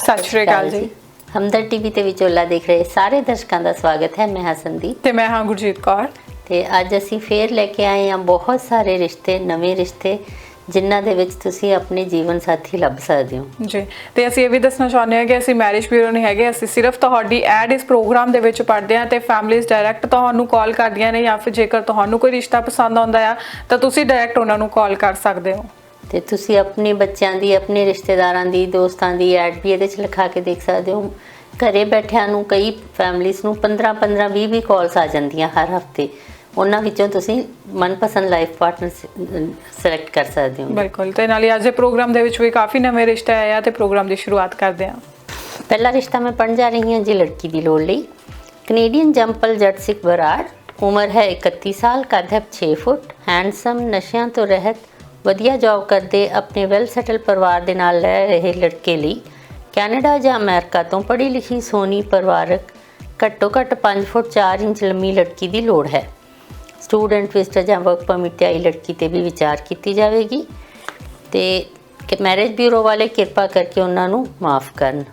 ਸਤਿ ਸ਼੍ਰੀ ਅਕਾਲ ਜੀ। ਹਮਦਰ ਟੀਵੀ ਤੇ ਵਿਚੋਲਾ ਦੇਖ ਰਹੇ ਸਾਰੇ ਦਰਸ਼ਕਾਂ ਦਾ ਸਵਾਗਤ ਹੈ। ਮੈਂ ਹਾਂ ਸੰਦੀਪ ਤੇ ਮੈਂ ਹਾਂ ਗੁਰਜੀਤ ਕੌਰ ਤੇ ਅੱਜ ਅਸੀਂ ਫੇਰ ਲੈ ਕੇ ਆਏ ਹਾਂ ਬਹੁਤ ਸਾਰੇ ਰਿਸ਼ਤੇ, ਨਵੇਂ ਰਿਸ਼ਤੇ ਜਿਨ੍ਹਾਂ ਦੇ ਵਿੱਚ ਤੁਸੀਂ ਆਪਣੇ ਜੀਵਨ ਸਾਥੀ ਲੱਭ ਸਕਦੇ ਹੋ ਜੀ। ਤੇ ਅਸੀਂ ਇਹ ਵੀ ਦੱਸਣਾ ਚਾਹੁੰਦੇ ਹਾਂ ਕਿ ਅਸੀਂ ਮੈਰਿਜ ਬਿਊਰੋ ਨਹੀਂ ਹੈਗੇ, ਅਸੀਂ ਸਿਰਫ ਤੁਹਾਡੀ ਐਡ ਇਸ ਪ੍ਰੋਗਰਾਮ ਦੇ ਵਿੱਚ ਪੜ੍ਹਦੇ ਹਾਂ ਤੇ ਫੈਮਿਲੀਜ਼ ਡਾਇਰੈਕਟ ਤੁਹਾਨੂੰ ਕਾਲ ਕਰਦੀਆਂ ਨੇ, ਜਾਂ ਫਿਰ ਜੇਕਰ ਤੁਹਾਨੂੰ ਕੋਈ ਰਿਸ਼ਤਾ ਪਸੰਦ ਆਉਂਦਾ ਆ ਤਾਂ ਤੁਸੀਂ ਡਾਇਰੈਕਟ ਉਹਨਾਂ ਨੂੰ ਕਾਲ ਕਰ ਸਕਦੇ ਹੋ। ਤੇ ਤੁਸੀਂ ਆਪਣੇ ਬੱਚਿਆਂ ਦੀ, ਆਪਣੇ ਰਿਸ਼ਤੇਦਾਰਾਂ ਦੀ, ਦੋਸਤਾਂ ਦੀ ਐਡ ਵੀ ਇਹਦੇ 'ਚ ਲਿਖਾ ਕੇ ਦੇਖ ਸਕਦੇ ਹੋ। ਘਰੇ ਬੈਠਿਆਂ ਨੂੰ ਕਈ ਫੈਮਲੀਜ਼ ਨੂੰ 15-15, 20 ਕਾਲਸ ਆ ਜਾਂਦੀਆਂ ਹਰ ਹਫਤੇ। ਉਹਨਾਂ ਵਿੱਚੋਂ ਤੁਸੀਂ ਮਨਪਸੰਦ ਲਾਈਫ ਪਾਰਟਨਰ ਸਿਲੈਕਟ ਕਰ ਸਕਦੇ ਹੋ। ਬਿਲਕੁਲ। ਤੇ ਨਾਲੇ ਅੱਜ ਦੇ ਪ੍ਰੋਗਰਾਮ ਦੇ ਵਿੱਚ ਵੀ ਕਾਫੀ ਨਵੇਂ ਰਿਸ਼ਤੇ ਆਏ ਆ ਤੇ ਪ੍ਰੋਗਰਾਮ ਦੀ ਸ਼ੁਰੂਆਤ ਕਰਦੇ ਹਾਂ। ਪਹਿਲਾ ਰਿਸ਼ਤਾ ਮੈਂ ਪੜ੍ਹਨ ਜਾ ਰਹੀ ਹਾਂ ਜੀ ਲੜਕੀ ਦੀ ਲੋੜ ਲਈ। ਕੈਨੇਡੀਅਨ ਜੰਪਲ ਜੱਟ ਸਿੱਖ ਬਰਾੜ, ਉਮਰ ਹੈ 31 ਸਾਲ, ਕੱਦ ਹੈ 6 ਫੁੱਟ, ਹੈਂਡਸਮ, ਨਸ਼ਿਆਂ ਤੋਂ ਰਹਿਤ, ਵਧੀਆ ਜੌਬ ਕਰਦੇ, ਆਪਣੇ ਵੈਲ ਸੈਟਲ ਪਰਿਵਾਰ ਦੇ ਨਾਲ ਰਹਿ ਰਹੇ ਲੜਕੇ ਲਈ ਕੈਨੇਡਾ ਜਾਂ ਅਮਰੀਕਾ ਤੋਂ ਪੜ੍ਹੀ ਲਿਖੀ, ਸੋਹਣੀ, ਪਰਿਵਾਰਕ, ਘੱਟੋ ਘੱਟ 5 ਫੁੱਟ 4 ਇੰਚ ਲੰਮੀ ਲੜਕੀ ਦੀ ਲੋੜ ਹੈ। ਸਟੂਡੈਂਟ ਵਿਜ਼ਟਰ ਜਾਂ ਵਰਕ ਪਰਮਿਟ ਤੇ ਆਈ ਲੜਕੀ ਤੇ ਵੀ ਵਿਚਾਰ ਕੀਤੀ ਜਾਵੇਗੀ ਤੇ ਮੈਰਿਜ ਬਿਊਰੋ ਵਾਲੇ ਕਿਰਪਾ ਕਰਕੇ ਉਹਨਾਂ ਨੂੰ ਮਾਫ ਕਰਨ।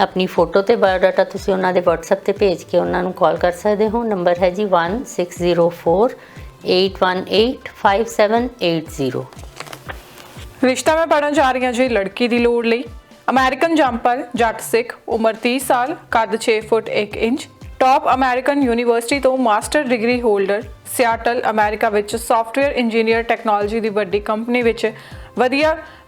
ਆਪਣੀ ਫੋਟੋ ਤੇ ਬਾਇਓਡਾਟਾ ਤੁਸੀਂ ਉਹਨਾਂ ਦੇ WhatsApp ਤੇ ਭੇਜ ਕੇ ਉਹਨਾਂ ਨੂੰ ਕਾਲ ਕਰ ਸਕਦੇ ਹੋ। ਨੰਬਰ ਹੈ ਜੀ 1604-818-5780। ਰਿਸ਼ਤਾ ਮੈਂ ਪੜ੍ਹਨ ਜਾ ਰਹੀ ਹਾਂ ਜੀ ਲੜਕੀ ਦੀ ਲੋੜ ਲਈ। ਅਮਰੀਕਨ ਜੰਪਰ ਜੱਟ ਸਿੱਖ, ਉਮਰ 30 ਸਾਲ, ਕੱਦ 6 ਫੁੱਟ 1 ਇੰਚ, ਟਾਪ ਅਮਰੀਕਨ ਯੂਨੀਵਰਸਿਟੀ ਤੋਂ master degree holder, Seattle America ਵਿੱਚ ਸੌਫਟਵੇਅਰ ਇੰਜੀਨੀਅਰ ਟੈਕਨੋਲੋਜੀ ਦੀ ਵੱਡੀ ਕੰਪਨੀ ਵਿੱਚ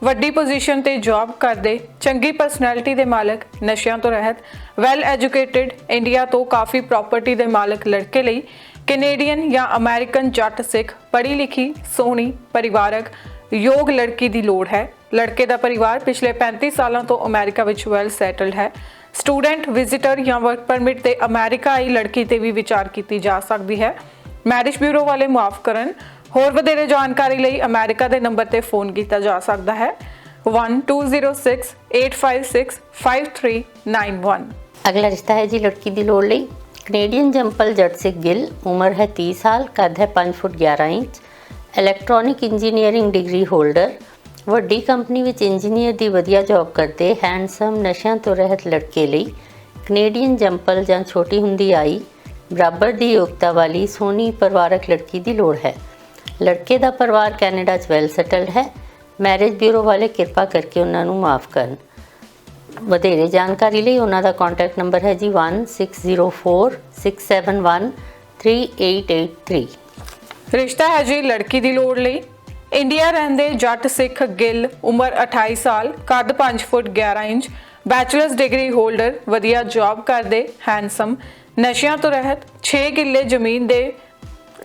ਵੱਡੀ ਪੋਜੀਸ਼ਨ ਤੇ ਜੌਬ ਕਰਦੇ, ਚੰਗੀ ਪਰਸਨੈਲਿਟੀ ਦੇ ਮਾਲਕ, ਨਸ਼ਿਆਂ ਤੋਂ ਰਹਿਤ, ਵੈਲ ਐਜੂਕੇਟਿਡ, ਇੰਡੀਆ ਤੋਂ ਕਾਫੀ ਪ੍ਰਾਪਰਟੀ ਦੇ ਮਾਲਕ ਲੜਕੇ ਲਈ ਕੈਨੇਡੀਅਨ ਜਾਂ ਅਮਰੀਕਨ ਜੱਟ ਸਿੱਖ, ਪੜ੍ਹੀ ਲਿਖੀ, ਸੋਹਣੀ, ਪਰਿਵਾਰਕ, ਯੋਗ ਲੜਕੀ ਦੀ ਲੋੜ ਹੈ। ਲੜਕੇ ਦਾ ਪਰਿਵਾਰ ਪਿਛਲੇ 35 ਸਾਲਾਂ ਤੋਂ ਅਮਰੀਕਾ ਵਿੱਚ ਵੈਲ ਸੈਟਲਡ ਹੈ। ਸਟੂਡੈਂਟ, ਵਿਜ਼ਿਟਰ ਜਾਂ ਵਰਕ ਪਰਮਿਟ ਤੇ ਅਮਰੀਕਾ ਆਈ ਲੜਕੀ ਤੇ ਵੀ ਵਿਚਾਰ ਕੀਤੀ ਜਾ ਸਕਦੀ ਹੈ। ਮੈਰਿਜ ਬਿਊਰੋ ਵਾਲੇ ਮੁਆਫ ਕਰਨ। ਹੋਰ ਵਧੇਰੇ ਜਾਣਕਾਰੀ ਲਈ ਅਮਰੀਕਾ ਦੇ ਨੰਬਰ ਤੇ ਫੋਨ ਕੀਤਾ ਜਾ ਸਕਦਾ ਹੈ 1206-856-5391। ਅਗਲਾ ਰਿਸ਼ਤਾ ਹੈ ਜੀ ਲੜਕੀ ਦੀ ਲੋੜ ਲਈ। ਕੈਨੇਡੀਅਨ ਜੰਪਲ ਜੱਟ ਸਿੱਖ ਗਿੱਲ, ਉਮਰ ਹੈ 30 ਸਾਲ, ਕੱਦ ਹੈ 5 ਫੁੱਟ 11 inch, electronic engineering degree holder, ਵੱਡੀ ਕੰਪਨੀ ਵਿੱਚ ਇੰਜੀਨੀਅਰ ਦੀ ਵਧੀਆ ਜੌਬ ਕਰਦੇ, ਹੈਂਡਸਮ, ਨਸ਼ਿਆਂ ਤੋਂ ਰਹਿਤ ਲੜਕੇ ਲਈ ਕੈਨੇਡੀਅਨ ਜੰਪਲ ਜਾਂ ਛੋਟੀ ਹੁੰਦੀ ਆਈ, ਬਰਾਬਰ ਦੀ ਯੋਗਤਾ ਵਾਲੀ, ਸੋਹਣੀ, ਪਰਿਵਾਰਕ ਲੜਕੀ ਦੀ ਲੋੜ ਹੈ। ਲੜਕੇ ਦਾ ਪਰਿਵਾਰ ਕੈਨੇਡਾ 'ਚ ਵੈਲ ਸੈਟਲਡ ਹੈ। ਮੈਰਿਜ ਬਿਊਰੋ ਵਾਲੇ ਕਿਰਪਾ ਕਰਕੇ ਉਹਨਾਂ ਨੂੰ ਮਾਫ ਕਰਨ। ਵਧੇਰੇ ਜਾਣਕਾਰੀ ਲਈ ਉਹਨਾਂ ਦਾ ਕੰਟੈਕਟ ਨੰਬਰ ਹੈ ਜੀ 1604-671-3883। ਰਿਸ਼ਤਾ ਹੈ ਜੀ ਲੜਕੀ ਦੀ ਲੋੜ ਲਈ। ਇੰਡੀਆ ਰਹਿੰਦੇ ਜੱਟ ਸਿੱਖ ਗਿੱਲ, ਉਮਰ 28 ਸਾਲ, ਕੱਦ 5 ਫੁੱਟ 11 ਇੰਚ, ਬੈਚਲਰਸ ਡਿਗਰੀ ਹੋਲਡਰ, ਵਧੀਆ ਜੌਬ ਕਰਦੇ, ਹੈਂਡਸਮ, ਨਸ਼ਿਆਂ ਤੋਂ ਰਹਿਤ, 6 ਕਿੱਲੇ ਜ਼ਮੀਨ ਦੇ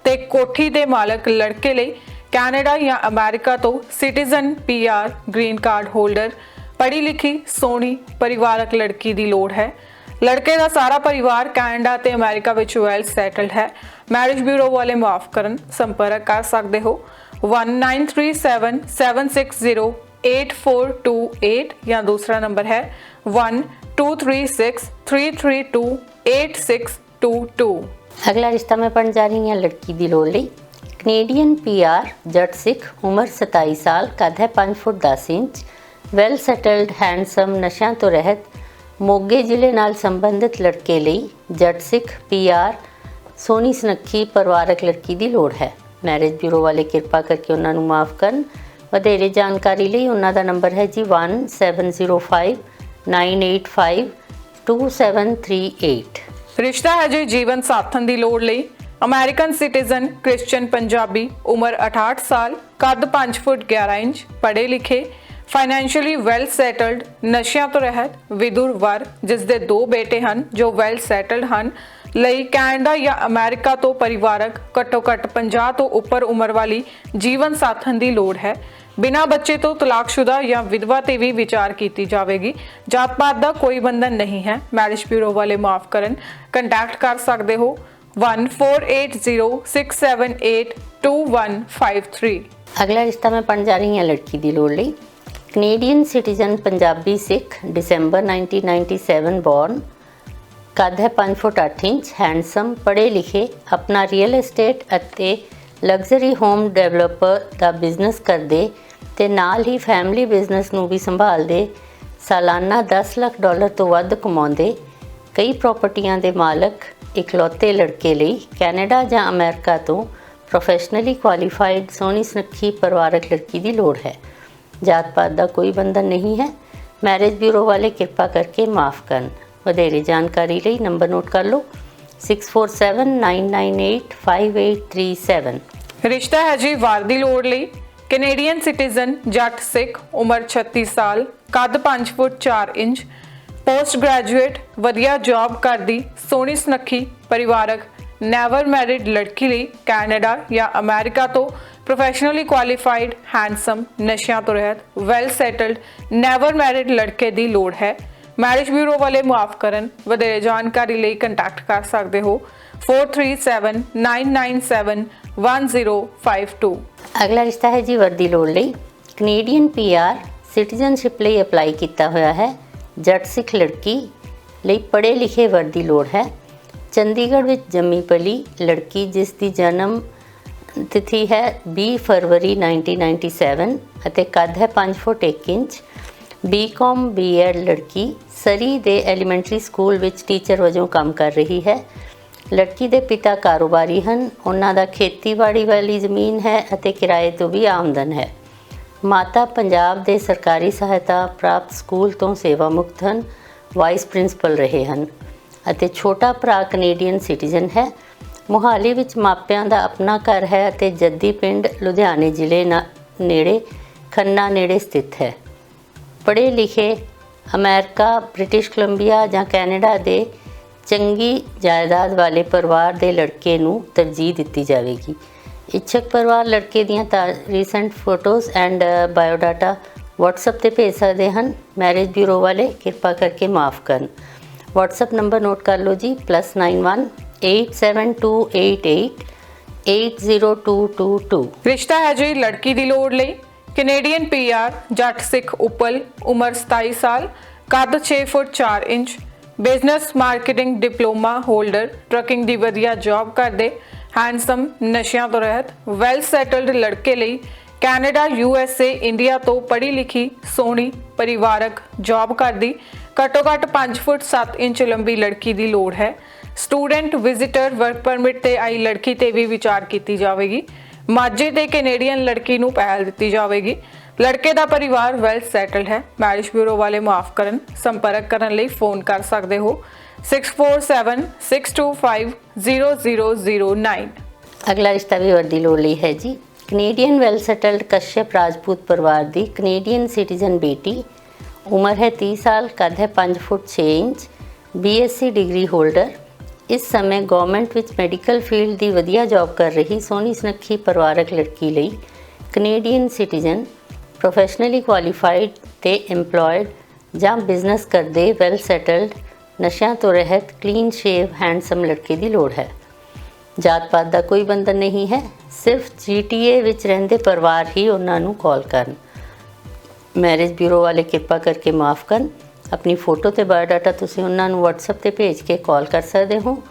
ਤੇ ਕੋਠੀ ਦੇ ਮਾਲਕ ਲੜਕੇ ਲਈ ਕੈਨੇਡਾ ਜਾਂ ਅਮਰੀਕਾ ਤੋਂ citizen, PR, green card holder, ਪੜ੍ਹੀ ਲਿਖੀ, ਸੋਹਣੀ, ਪਰਿਵਾਰਕ ਲੜਕੀ ਦੀ ਲੋੜ ਹੈ। ਲੜਕੇ ਦਾ ਸਾਰਾ ਪਰਿਵਾਰ ਕੈਨੇਡਾ ਤੇ ਅਮਰੀਕਾ ਵਿੱਚ ਵੈਲ ਸੈਟਲਡ ਹੈ। ਮੈਰਿਜ ਬਿਊਰੋ ਵਾਲੇ ਮੁਆਫ ਕਰਨ। ਸੰਪਰਕ ਕਰ ਸਕਦੇ ਹੋ 1937-760-8428 ਜਾਂ ਦੂਸਰਾ ਨੰਬਰ ਹੈ 1236-332-8622। ਅਗਲਾ ਰਿਸ਼ਤਾ ਮੈਂ ਪੜ੍ਹਨ ਜਾ ਰਹੀ ਹਾਂ ਲੜਕੀ ਦੀ ਲੋੜ ਲਈ। ਕੈਨੇਡੀਅਨ PR ਜੱਟ ਸਿੱਖ, ਉਮਰ 27 ਸਾਲ, ਕੱਦ ਹੈ 5 ਫੁੱਟ 10 ਇੰਚ, ਵੈਲ ਸੈਟਲਡ, ਹੈਂਡਸਮ, ਨਸ਼ਿਆਂ ਤੋਂ ਰਹਿਤ, ਮੋਗੇ ਜ਼ਿਲ੍ਹੇ ਨਾਲ ਸੰਬੰਧਿਤ ਲੜਕੇ ਲਈ ਜੱਟ ਸਿੱਖ, PR, ਸੋਹਣੀ, ਸੁਨੱਖੀ, ਪਰਿਵਾਰਕ ਲੜਕੀ ਦੀ ਲੋੜ ਹੈ। ਮੈਰਿਜ ਬਿਊਰੋ ਵਾਲੇ ਕਿਰਪਾ ਕਰਕੇ ਉਹਨਾਂ ਨੂੰ ਮਾਫ ਕਰਨ। ਵਧੇਰੇ ਜਾਣਕਾਰੀ ਲਈ ਉਹਨਾਂ ਦਾ ਨੰਬਰ ਹੈ ਜੀ 1705-985-2738। ਰਿਸ਼ਤਾ ਹੈ ਜੀ ਜੀਵਨ ਸਾਥਣ ਦੀ ਲੋੜ ਲਈ। ਅਮਰੀਕਨ ਸਿਟੀਜ਼ਨ, ਕ੍ਰਿਸਚੀਅਨ ਪੰਜਾਬੀ, ਉਮਰ 68 ਸਾਲ, ਕੱਦ 5 ਫੁੱਟ 11 ਇੰਚ, ਪੜ੍ਹੇ ਲਿਖੇ, ਫਾਈਨੈਂਸ਼ੀਅਲੀ ਵੈਲ ਸੈਟਲਡ, ਨਸ਼ਿਆਂ ਤੋਂ ਰਹਿਤ, ਵਿਦੁਰ ਵਰ, ਜਿਸ ਦੇ 2 ਬੇਟੇ ਹਨ ਜੋ ਵੈਲ ਸੈਟਲਡ ਹਨ, ਲਈ ਕੈਨੇਡਾ ਜਾਂ ਅਮਰੀਕਾ ਤੋਂ ਪਰਿਵਾਰਕ, ਘੱਟੋ ਘੱਟ 50 ਤੋਂ ਉੱਪਰ ਉਮਰ ਵਾਲੀ ਜੀਵਨ ਸਾਥਣ ਦੀ ਲੋੜ ਹੈ। ਬਿਨਾਂ ਬੱਚੇ ਤੋਂ ਤਲਾਕਸ਼ੁਦਾ ਜਾਂ ਵਿਧਵਾ ਤੇ ਵੀ ਵਿਚਾਰ ਕੀਤੀ ਜਾਵੇਗੀ। ਜਾਤ ਪਾਤ ਦਾ ਕੋਈ ਬੰਧਨ ਨਹੀਂ ਹੈ। ਮੈਰਿਜ ਬਿਊਰੋ ਵਾਲੇ ਮਾਫ ਕਰਨ। ਕੰਟੈਕਟ ਕਰ ਸਕਦੇ ਹੋ 1480-678-2153। ਅਗਲਾ ਰਿਸ਼ਤਾ ਮੈਂ ਪੜ੍ਹਨ ਜਾ ਰਹੀ ਹਾਂ ਲੜਕੀ ਦੀ ਲੋੜ ਲਈ। ਕੈਨੇਡੀਅਨ ਸਿਟੀਜ਼ਨ ਪੰਜਾਬੀ ਸਿੱਖ, ਦਸੰਬਰ 1997 ਬੋਰਨ, ਕੱਦ ਹੈ 5 ਫੁੱਟ 8 ਇੰਚ, ਹੈਂਡਸਮ, ਪੜ੍ਹੇ ਲਿਖੇ, ਆਪਣਾ ਰੀਅਲ ਏਸਟੇਟ ਅਤੇ ਲਗਜ਼ਰੀ ਹੋਮ ਡਿਵੈਲਪਰ ਦਾ ਬਿਜ਼ਨਸ ਕਰਦੇ ਤੇ ਨਾਲ ਹੀ ਫੈਮਿਲੀ ਬਿਜ਼ਨਸ ਨੂੰ ਵੀ ਸੰਭਾਲਦੇ, ਸਾਲਾਨਾ $10 ਲੱਖ ਤੋਂ ਵੱਧ ਕਮਾਉਂਦੇ, ਕਈ ਪ੍ਰਾਪਰਟੀਆਂ ਦੇ ਮਾਲਕ ਇਕਲੌਤੇ ਲੜਕੇ ਲਈ ਕੈਨੇਡਾ ਜਾਂ ਅਮਰੀਕਾ ਤੋਂ ਪ੍ਰੋਫੈਸ਼ਨਲੀ ਕੁਆਲੀਫਾਈਡ ਸੋਹਣੀ ਸੁਨੱਖੀ ਪਰਿਵਾਰਕ ਲੜਕੀ ਦੀ ਲੋੜ ਹੈ। ਜਾਤ ਪਾਤ ਦਾ ਕੋਈ ਬੰਧਨ ਨਹੀਂ ਹੈ। ਮੈਰਿਜ ਬਿਊਰੋ ਵਾਲੇ ਕਿਰਪਾ ਕਰਕੇ ਮਾफ़ ਕਰਨ। ਵਧੇਰੇ ਜਾਣਕਾਰੀ ਲਈ ਨੰਬਰ ਨੋਟ ਕਰ ਲਓ 6479985837। ਰਿਸ਼ਤਾ ਹੈ ਜੀ ਵਾਰ ਦੀ ਲੋੜ ਲਈ। ਕੈਨੇਡੀਅਨ ਸਿਟੀਜ਼ਨ, ਜੱਟ ਸਿੱਖ, ਉਮਰ 36 ਸਾਲ, ਕੱਦ 5 ਫੁੱਟ 4 ਇੰਚ, ਪੋਸਟ ਗ੍ਰੈਜੂਏਟ, ਵਧੀਆ ਜੌਬ ਕਰਦੀ, ਸੋਹਣੀ ਸੁਨੱਖੀ ਪਰਿਵਾਰਕ ਨੈਵਰ ਮੈਰਿਡ ਲੜਕੀ ਲਈ ਕੈਨੇਡਾ ਜਾਂ ਅਮਰੀਕਾ ਤੋਂ ਪ੍ਰੋਫੈਸ਼ਨਲੀ ਕੁਆਲੀਫਾਈਡ, ਹੈਂਡਸਮ, ਨਸ਼ਿਆਂ ਤੋਂ ਰਹਿਤ, ਵੈਲ ਸੈਟਲਡ ਨੈਵਰ ਮੈਰਿਡ ਲੜਕੇ ਦੀ ਲੋੜ ਹੈ। ਮੈਰਿਜ ਬਿਊਰੋ ਵਾਲੇ ਮੁਆਫ ਕਰਨ। ਵਧੇਰੇ ਜਾਣਕਾਰੀ ਲਈ ਕੰਟੈਕਟ ਕਰ ਸਕਦੇ ਹੋ 4379971052। ਅਗਲਾ ਰਿਸ਼ਤਾ ਹੈ ਜੀ ਵਰਦੀ ਲੋੜ ਲਈ। ਕੈਨੇਡੀਅਨ PR ਸਿਟੀਜ਼ਨਸ਼ਿਪ ਲਈ ਅਪਲਾਈ ਕੀਤਾ ਹੋਇਆ ਹੈ। ਜੱਟ ਸਿੱਖ ਲੜਕੀ ਲਈ ਪੜ੍ਹੇ ਲਿਖੇ ਵਰਦੀ ਲੋੜ ਹੈ। ਚੰਡੀਗੜ੍ਹ ਵਿੱਚ ਜੰਮੀ ਪਲੀ ਲੜਕੀ ਜਿਸ ਦੀ ਜਨਮ ਤਿਥੀ ਹੈ 20 ਫਰਵਰੀ 1997 ਅਤੇ ਕੱਦ ਹੈ 5 ਫੁੱਟ 1 ਇੰਚ। BCom B.Ed ਲੜਕੀ ਸਰੀ ਦੇ ਐਲੀਮੈਂਟਰੀ ਸਕੂਲ ਵਿੱਚ ਟੀਚਰ ਵਜੋਂ ਕੰਮ ਕਰ ਰਹੀ ਹੈ। ਲੜਕੀ ਦੇ ਪਿਤਾ ਕਾਰੋਬਾਰੀ ਹਨ। ਉਹਨਾਂ ਦਾ ਖੇਤੀਬਾੜੀ ਵਾਲੀ ਜ਼ਮੀਨ ਹੈ ਅਤੇ ਕਿਰਾਏ ਤੋਂ ਵੀ ਆਮਦਨ ਹੈ। ਮਾਤਾ ਪੰਜਾਬ ਦੇ ਸਰਕਾਰੀ ਸਹਾਇਤਾ ਪ੍ਰਾਪਤ ਸਕੂਲ ਤੋਂ ਸੇਵਾ ਮੁਕਤ ਹਨ, ਵਾਈਸ ਪ੍ਰਿੰਸੀਪਲ ਰਹੇ ਹਨ ਅਤੇ ਛੋਟਾ ਭਰਾ ਕੈਨੇਡੀਅਨ ਸਿਟੀਜ਼ਨ ਹੈ। ਮੋਹਾਲੀ ਵਿੱਚ ਮਾਪਿਆਂ ਦਾ ਆਪਣਾ ਘਰ ਹੈ ਅਤੇ ਜੱਦੀ ਪਿੰਡ ਲੁਧਿਆਣੇ ਜ਼ਿਲ੍ਹੇ ਨੇੜੇ ਖੰਨਾ ਨੇੜੇ ਸਥਿਤ ਹੈ। ਪੜ੍ਹੇ ਲਿਖੇ ਅਮਰੀਕਾ, ਬ੍ਰਿਟਿਸ਼ ਕੋਲੰਬੀਆ ਜਾਂ ਕੈਨੇਡਾ ਦੇ ਚੰਗੀ ਜਾਇਦਾਦ ਵਾਲੇ ਪਰਿਵਾਰ ਦੇ ਲੜਕੇ ਨੂੰ ਤਰਜੀਹ ਦਿੱਤੀ ਜਾਵੇਗੀ। ਇੱਛਕ ਪਰਿਵਾਰ ਲੜਕੇ ਦੀਆਂ recent photos and biodata WhatsApp ਤੇ ਭੇਜ ਸਕਦੇ ਹਨ। ਮੈਰਿਜ ਬਿਊਰੋ ਵਾਲੇ ਕਿਰਪਾ ਕਰਕੇ ਮਾफ़ ਕਰਨ। WhatsApp ਨੰਬਰ ਨੋਟ ਕਰ ਲਓ ਜੀ +91 872888 80222। ਰਿਸ਼ਤਾ ਹੈ ਜੀ ਲੜਕੀ ਦੀ ਲੋੜ ਲਈ। ਕੈਨੇਡੀਅਨ PR ਜੱਟ ਸਿੱਖ ਉਪਲ, ਉਮਰ 27 ਸਾਲ, ਕੱਦ 6 ਫੁੱਟ 4 inch, business marketing diploma holder, trucking ਦੀ ਵਧੀਆ ਜੌਬ ਕਰਦੇ, ਹੈਂਡਸਮ, ਨਸ਼ਿਆਂ ਤੋਂ ਰਹਿਤ, ਵੈਲ ਸੈਟਲਡ ਲੜਕੇ ਲਈ ਕੈਨੇਡਾ, USA, ਇੰਡੀਆ ਤੋਂ ਪੜ੍ਹੀ ਲਿਖੀ, ਸੋਹਣੀ ਪਰਿਵਾਰਕ ਜੌਬ ਕਰਦੀ, ਘੱਟੋ ਘੱਟ 5 ਫੁੱਟ 7 ਇੰਚ ਲੰਬੀ ਲੜਕੀ ਦੀ ਲੋੜ ਹੈ। ਸਟੂਡੈਂਟ, ਵਿਜ਼ਿਟਰ, ਵਰਕ ਪਰਮਿਟ ਤੇ ਆਈ ਲੜਕੀ ਤੇ ਵੀ ਵਿਚਾਰ ਕੀਤੀ ਜਾਵੇਗੀ। ਮਾਝੇ ਤੇ ਕੈਨੇਡੀਅਨ ਲੜਕੀ ਨੂੰ ਪਹਿਲ ਦਿੱਤੀ ਜਾਵੇਗੀ। ਲੜਕੇ ਦਾ ਪਰਿਵਾਰ ਵੈਲ ਸੈਟਲਡ ਹੈ। ਮੈਰਿਜ ਬਿਊਰੋ ਵਾਲੇ ਮਾਫ ਕਰਨ। ਸੰਪਰਕ ਕਰਨ ਲਈ ਫੋਨ ਕਰ ਸਕਦੇ ਹੋ 6476250009। ਅਗਲਾ ਰਿਸ਼ਤਾ ਵੀ ਵਰਦੀ ਲੋੜ ਲਈ ਹੈ ਜੀ। Canadian well settled Kashyap Rajput ਪਰਿਵਾਰ ਦੀ ਕੈਨੇਡੀਅਨ ਸਿਟੀਜ਼ਨ ਬੇਟੀ, ਉਮਰ ਹੈ 30 ਸਾਲ, ਕੱਦ ਹੈ 5 ਫੁੱਟ 6 ਇੰਚ, BSc ਡਿਗਰੀ ਹੋਲਡਰ। ਇਸ ਸਮੇਂ ਗਵਰਨਮੈਂਟ ਵਿੱਚ ਮੈਡੀਕਲ ਫੀਲਡ ਦੀ ਵਧੀਆ ਜੌਬ ਕਰ ਰਹੀ ਸੋਹਣੀ ਸੁਨੱਖੀ ਪਰਿਵਾਰਕ ਲੜਕੀ ਲਈ ਕੈਨੇਡੀਅਨ ਸਿਟੀਜ਼ਨ, ਪ੍ਰੋਫੈਸ਼ਨਲੀ ਕੁਆਲੀਫਾਈਡ ਤੇ ਇੰਪਲੋਇਡ ਜਾਂ ਬਿਜ਼ਨਸ ਕਰਦੇ, ਵੈਲ ਸੈਟਲਡ, ਨਸ਼ਿਆਂ ਤੋਂ ਰਹਿਤ, ਕਲੀਨ ਸ਼ੇਵ, ਹੈਂਡਸਮ ਲੜਕੇ ਦੀ ਲੋੜ ਹੈ। ਜਾਤ ਪਾਤ ਦਾ ਕੋਈ ਬੰਧਨ ਨਹੀਂ ਹੈ। ਸਿਰਫ GTA ਵਿੱਚ ਰਹਿੰਦੇ ਪਰਿਵਾਰ ਹੀ ਉਹਨਾਂ ਨੂੰ ਕਾਲ ਕਰਨ। ਮੈਰਿਜ ਬਿਊਰੋ ਵਾਲੇ ਕਿਰਪਾ ਕਰਕੇ ਮਾफ़ ਕਰਨ। ਆਪਣੀ ਫੋਟੋ ਤੇ ਬਾਇਓਡਾਟਾ ਤੁਸੀਂ ਉਹਨਾਂ ਨੂੰ WhatsApp ਤੇ ਭੇਜ ਕੇ ਕਾਲ ਕਰ ਸਕਦੇ ਹੋ।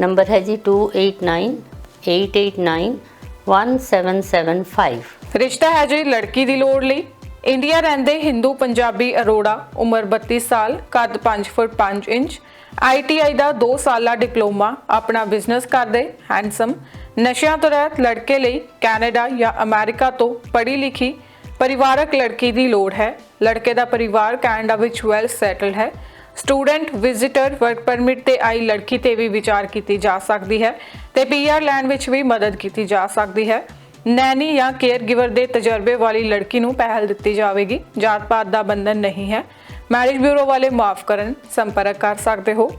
ਨੰਬਰ ਹੈ ਜੀ 2898891775। ਰਿਸ਼ਤਾ ਹੈ ਜੀ ਲੜਕੀ ਦੀ ਲੋੜ ਲਈ। ਇੰਡੀਆ ਰਹਿੰਦੇ ਹਿੰਦੂ ਪੰਜਾਬੀ ਅਰੋੜਾ, ਉਮਰ 32 ਸਾਲ, ਕੱਦ 5 ਫੁੱਟ 5 ਇੰਚ, ITI ਦਾ 2 ਸਾਲਾ ਡਿਪਲੋਮਾ, ਆਪਣਾ ਬਿਜ਼ਨਸ ਕਰਦੇ, ਹੈਂਡਸਮ, ਨਸ਼ਿਆਂ ਤੋਂ ਰਹਿਤ ਲੜਕੇ ਲਈ ਕੈਨੇਡਾ ਜਾਂ ਅਮਰੀਕਾ ਤੋਂ ਪੜ੍ਹੀ ਲਿਖੀ ਪਰਿਵਾਰਕ ਲੜਕੀ ਦੀ ਲੋੜ ਹੈ। ਲੜਕੇ ਦਾ ਪਰਿਵਾਰ ਕੈਨੇਡਾ ਵਿੱਚ ਵੈਲ ਸੈਟਲਡ ਹੈ। ਸਟੂਡੈਂਟ, ਵਿਜ਼ਿਟਰ, ਵਰਕ ਪਰਮਿਟ ਤੇ ਆਈ ਲੜਕੀ ਤੇ ਵੀ ਵਿਚਾਰ ਕੀਤੀ ਜਾ ਸਕਦੀ ਹੈ ਤੇ PR ਲੈਣ ਵਿੱਚ ਵੀ ਮਦਦ ਕੀਤੀ ਜਾ ਸਕਦੀ ਹੈ। ਨੈਨੀ ਜਾਂ ਕੇਅਰ ਗਿਵਰ ਦੇ ਤਜਰਬੇ ਵਾਲੀ ਲੜਕੀ ਨੂੰ ਪਹਿਲ ਦਿੱਤੀ ਜਾਵੇਗੀ। ਜਾਤ ਪਾਤ ਦਾ ਬੰਧਨ ਨਹੀਂ ਹੈ। ਮੈਰਿਜ ਬਿਊਰੋ ਵਾਲੇ ਮਾਫ ਕਰਨ। ਸੰਪਰਕ ਕਰ ਸਕਦੇ ਹੋ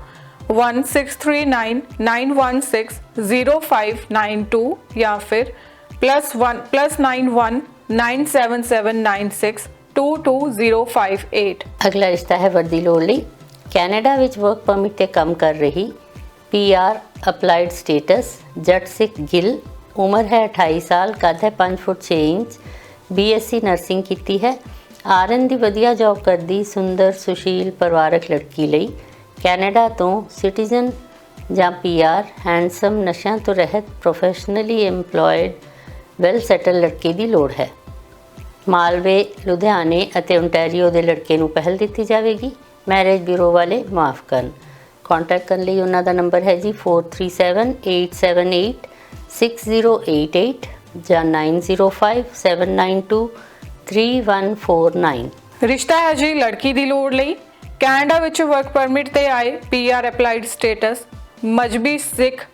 163991600592 ਜਾਂ ਫਿਰ +919779622058। ਅਗਲਾ ਰਿਸ਼ਤਾ ਹੈ ਵਰਦੀ ਲੋੜ ਲਈ। ਕੈਨੇਡਾ ਵਿੱਚ ਵਰਕ ਪਰਮਿਟ ਤੇ ਕੰਮ ਕਰ ਰਹੀ PR ਅਪਲਾਈਡ ਸਟੇਟਸ ਜੱਟ ਸਿੱਖ ਗਿੱਲ, ਉਮਰ ਹੈ 28 ਸਾਲ, ਕੱਦ ਹੈ 5 ਫੁੱਟ 6 ਇੰਚ, BSc ਨਰਸਿੰਗ ਕੀਤੀ ਹੈ। RN ਦੀ ਵਧੀਆ ਜੌਬ ਕਰਦੀ ਸੁੰਦਰ ਸੁਸ਼ੀਲ ਪਰਿਵਾਰਕ ਲੜਕੀ ਲਈ ਕੈਨੇਡਾ ਤੋਂ ਸਿਟੀਜ਼ਨ ਜਾਂ PR, ਹੈਂਡਸਮ, ਨਸ਼ਿਆਂ ਤੋਂ ਰਹਿਤ, ਪ੍ਰੋਫੈਸ਼ਨਲੀ ਇੰਪਲੋਇਡ, ਵੈਲ ਸੈਟਲ ਲੜਕੇ ਦੀ ਲੋੜ ਹੈ। ਮਾਲਵੇ, ਲੁਧਿਆਣੇ ਅਤੇ ਓਨਟਾਰੀਓ ਦੇ ਲੜਕੇ ਨੂੰ ਪਹਿਲ ਦਿੱਤੀ ਜਾਵੇਗੀ। ਮੈਰਿਜ ਬਿਊਰੋ ਵਾਲੇ ਮਾਫ ਕਰਨ। ਕੰਟੈਕਟ ਕਰਨ ਲਈ ਉਹਨਾਂ ਦਾ ਨੰਬਰ ਹੈ ਜੀ 4378786088 ਜਾਂ 9057923149। ਰਿਸ਼ਤਾ ਹੈ ਜੀ ਲੜਕੀ ਦੀ ਲੋੜ ਲਈ। ਕੈਨੇਡਾ ਵਿੱਚ ਵਰਕ ਪਰਮਿਟ ਤੇ ਆਏ PR ਅਪਲਾਈਡ ਸਟੇਟਸ, ਮਜ਼ਹਬੀ ਸਿੱਖ,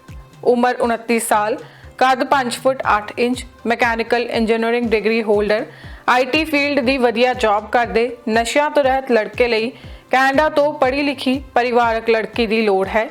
ਉਮਰ 29 ਸਾਲ, ਕੱਦ 5 ਫੁੱਟ 8 inch, mechanical engineering degree holder, IT field ਦੀ ਵਧੀਆ ਜੌਬ ਕਰਦੇ, ਨਸ਼ਿਆਂ ਤੋਂ ਰਹਿਤ ਲੜਕੇ ਲਈ ਕੈਨੇਡਾ ਤੋਂ ਪੜ੍ਹੀ ਲਿਖੀ ਪਰਿਵਾਰਕ ਲੜਕੀ ਦੀ ਲੋੜ ਹੈ।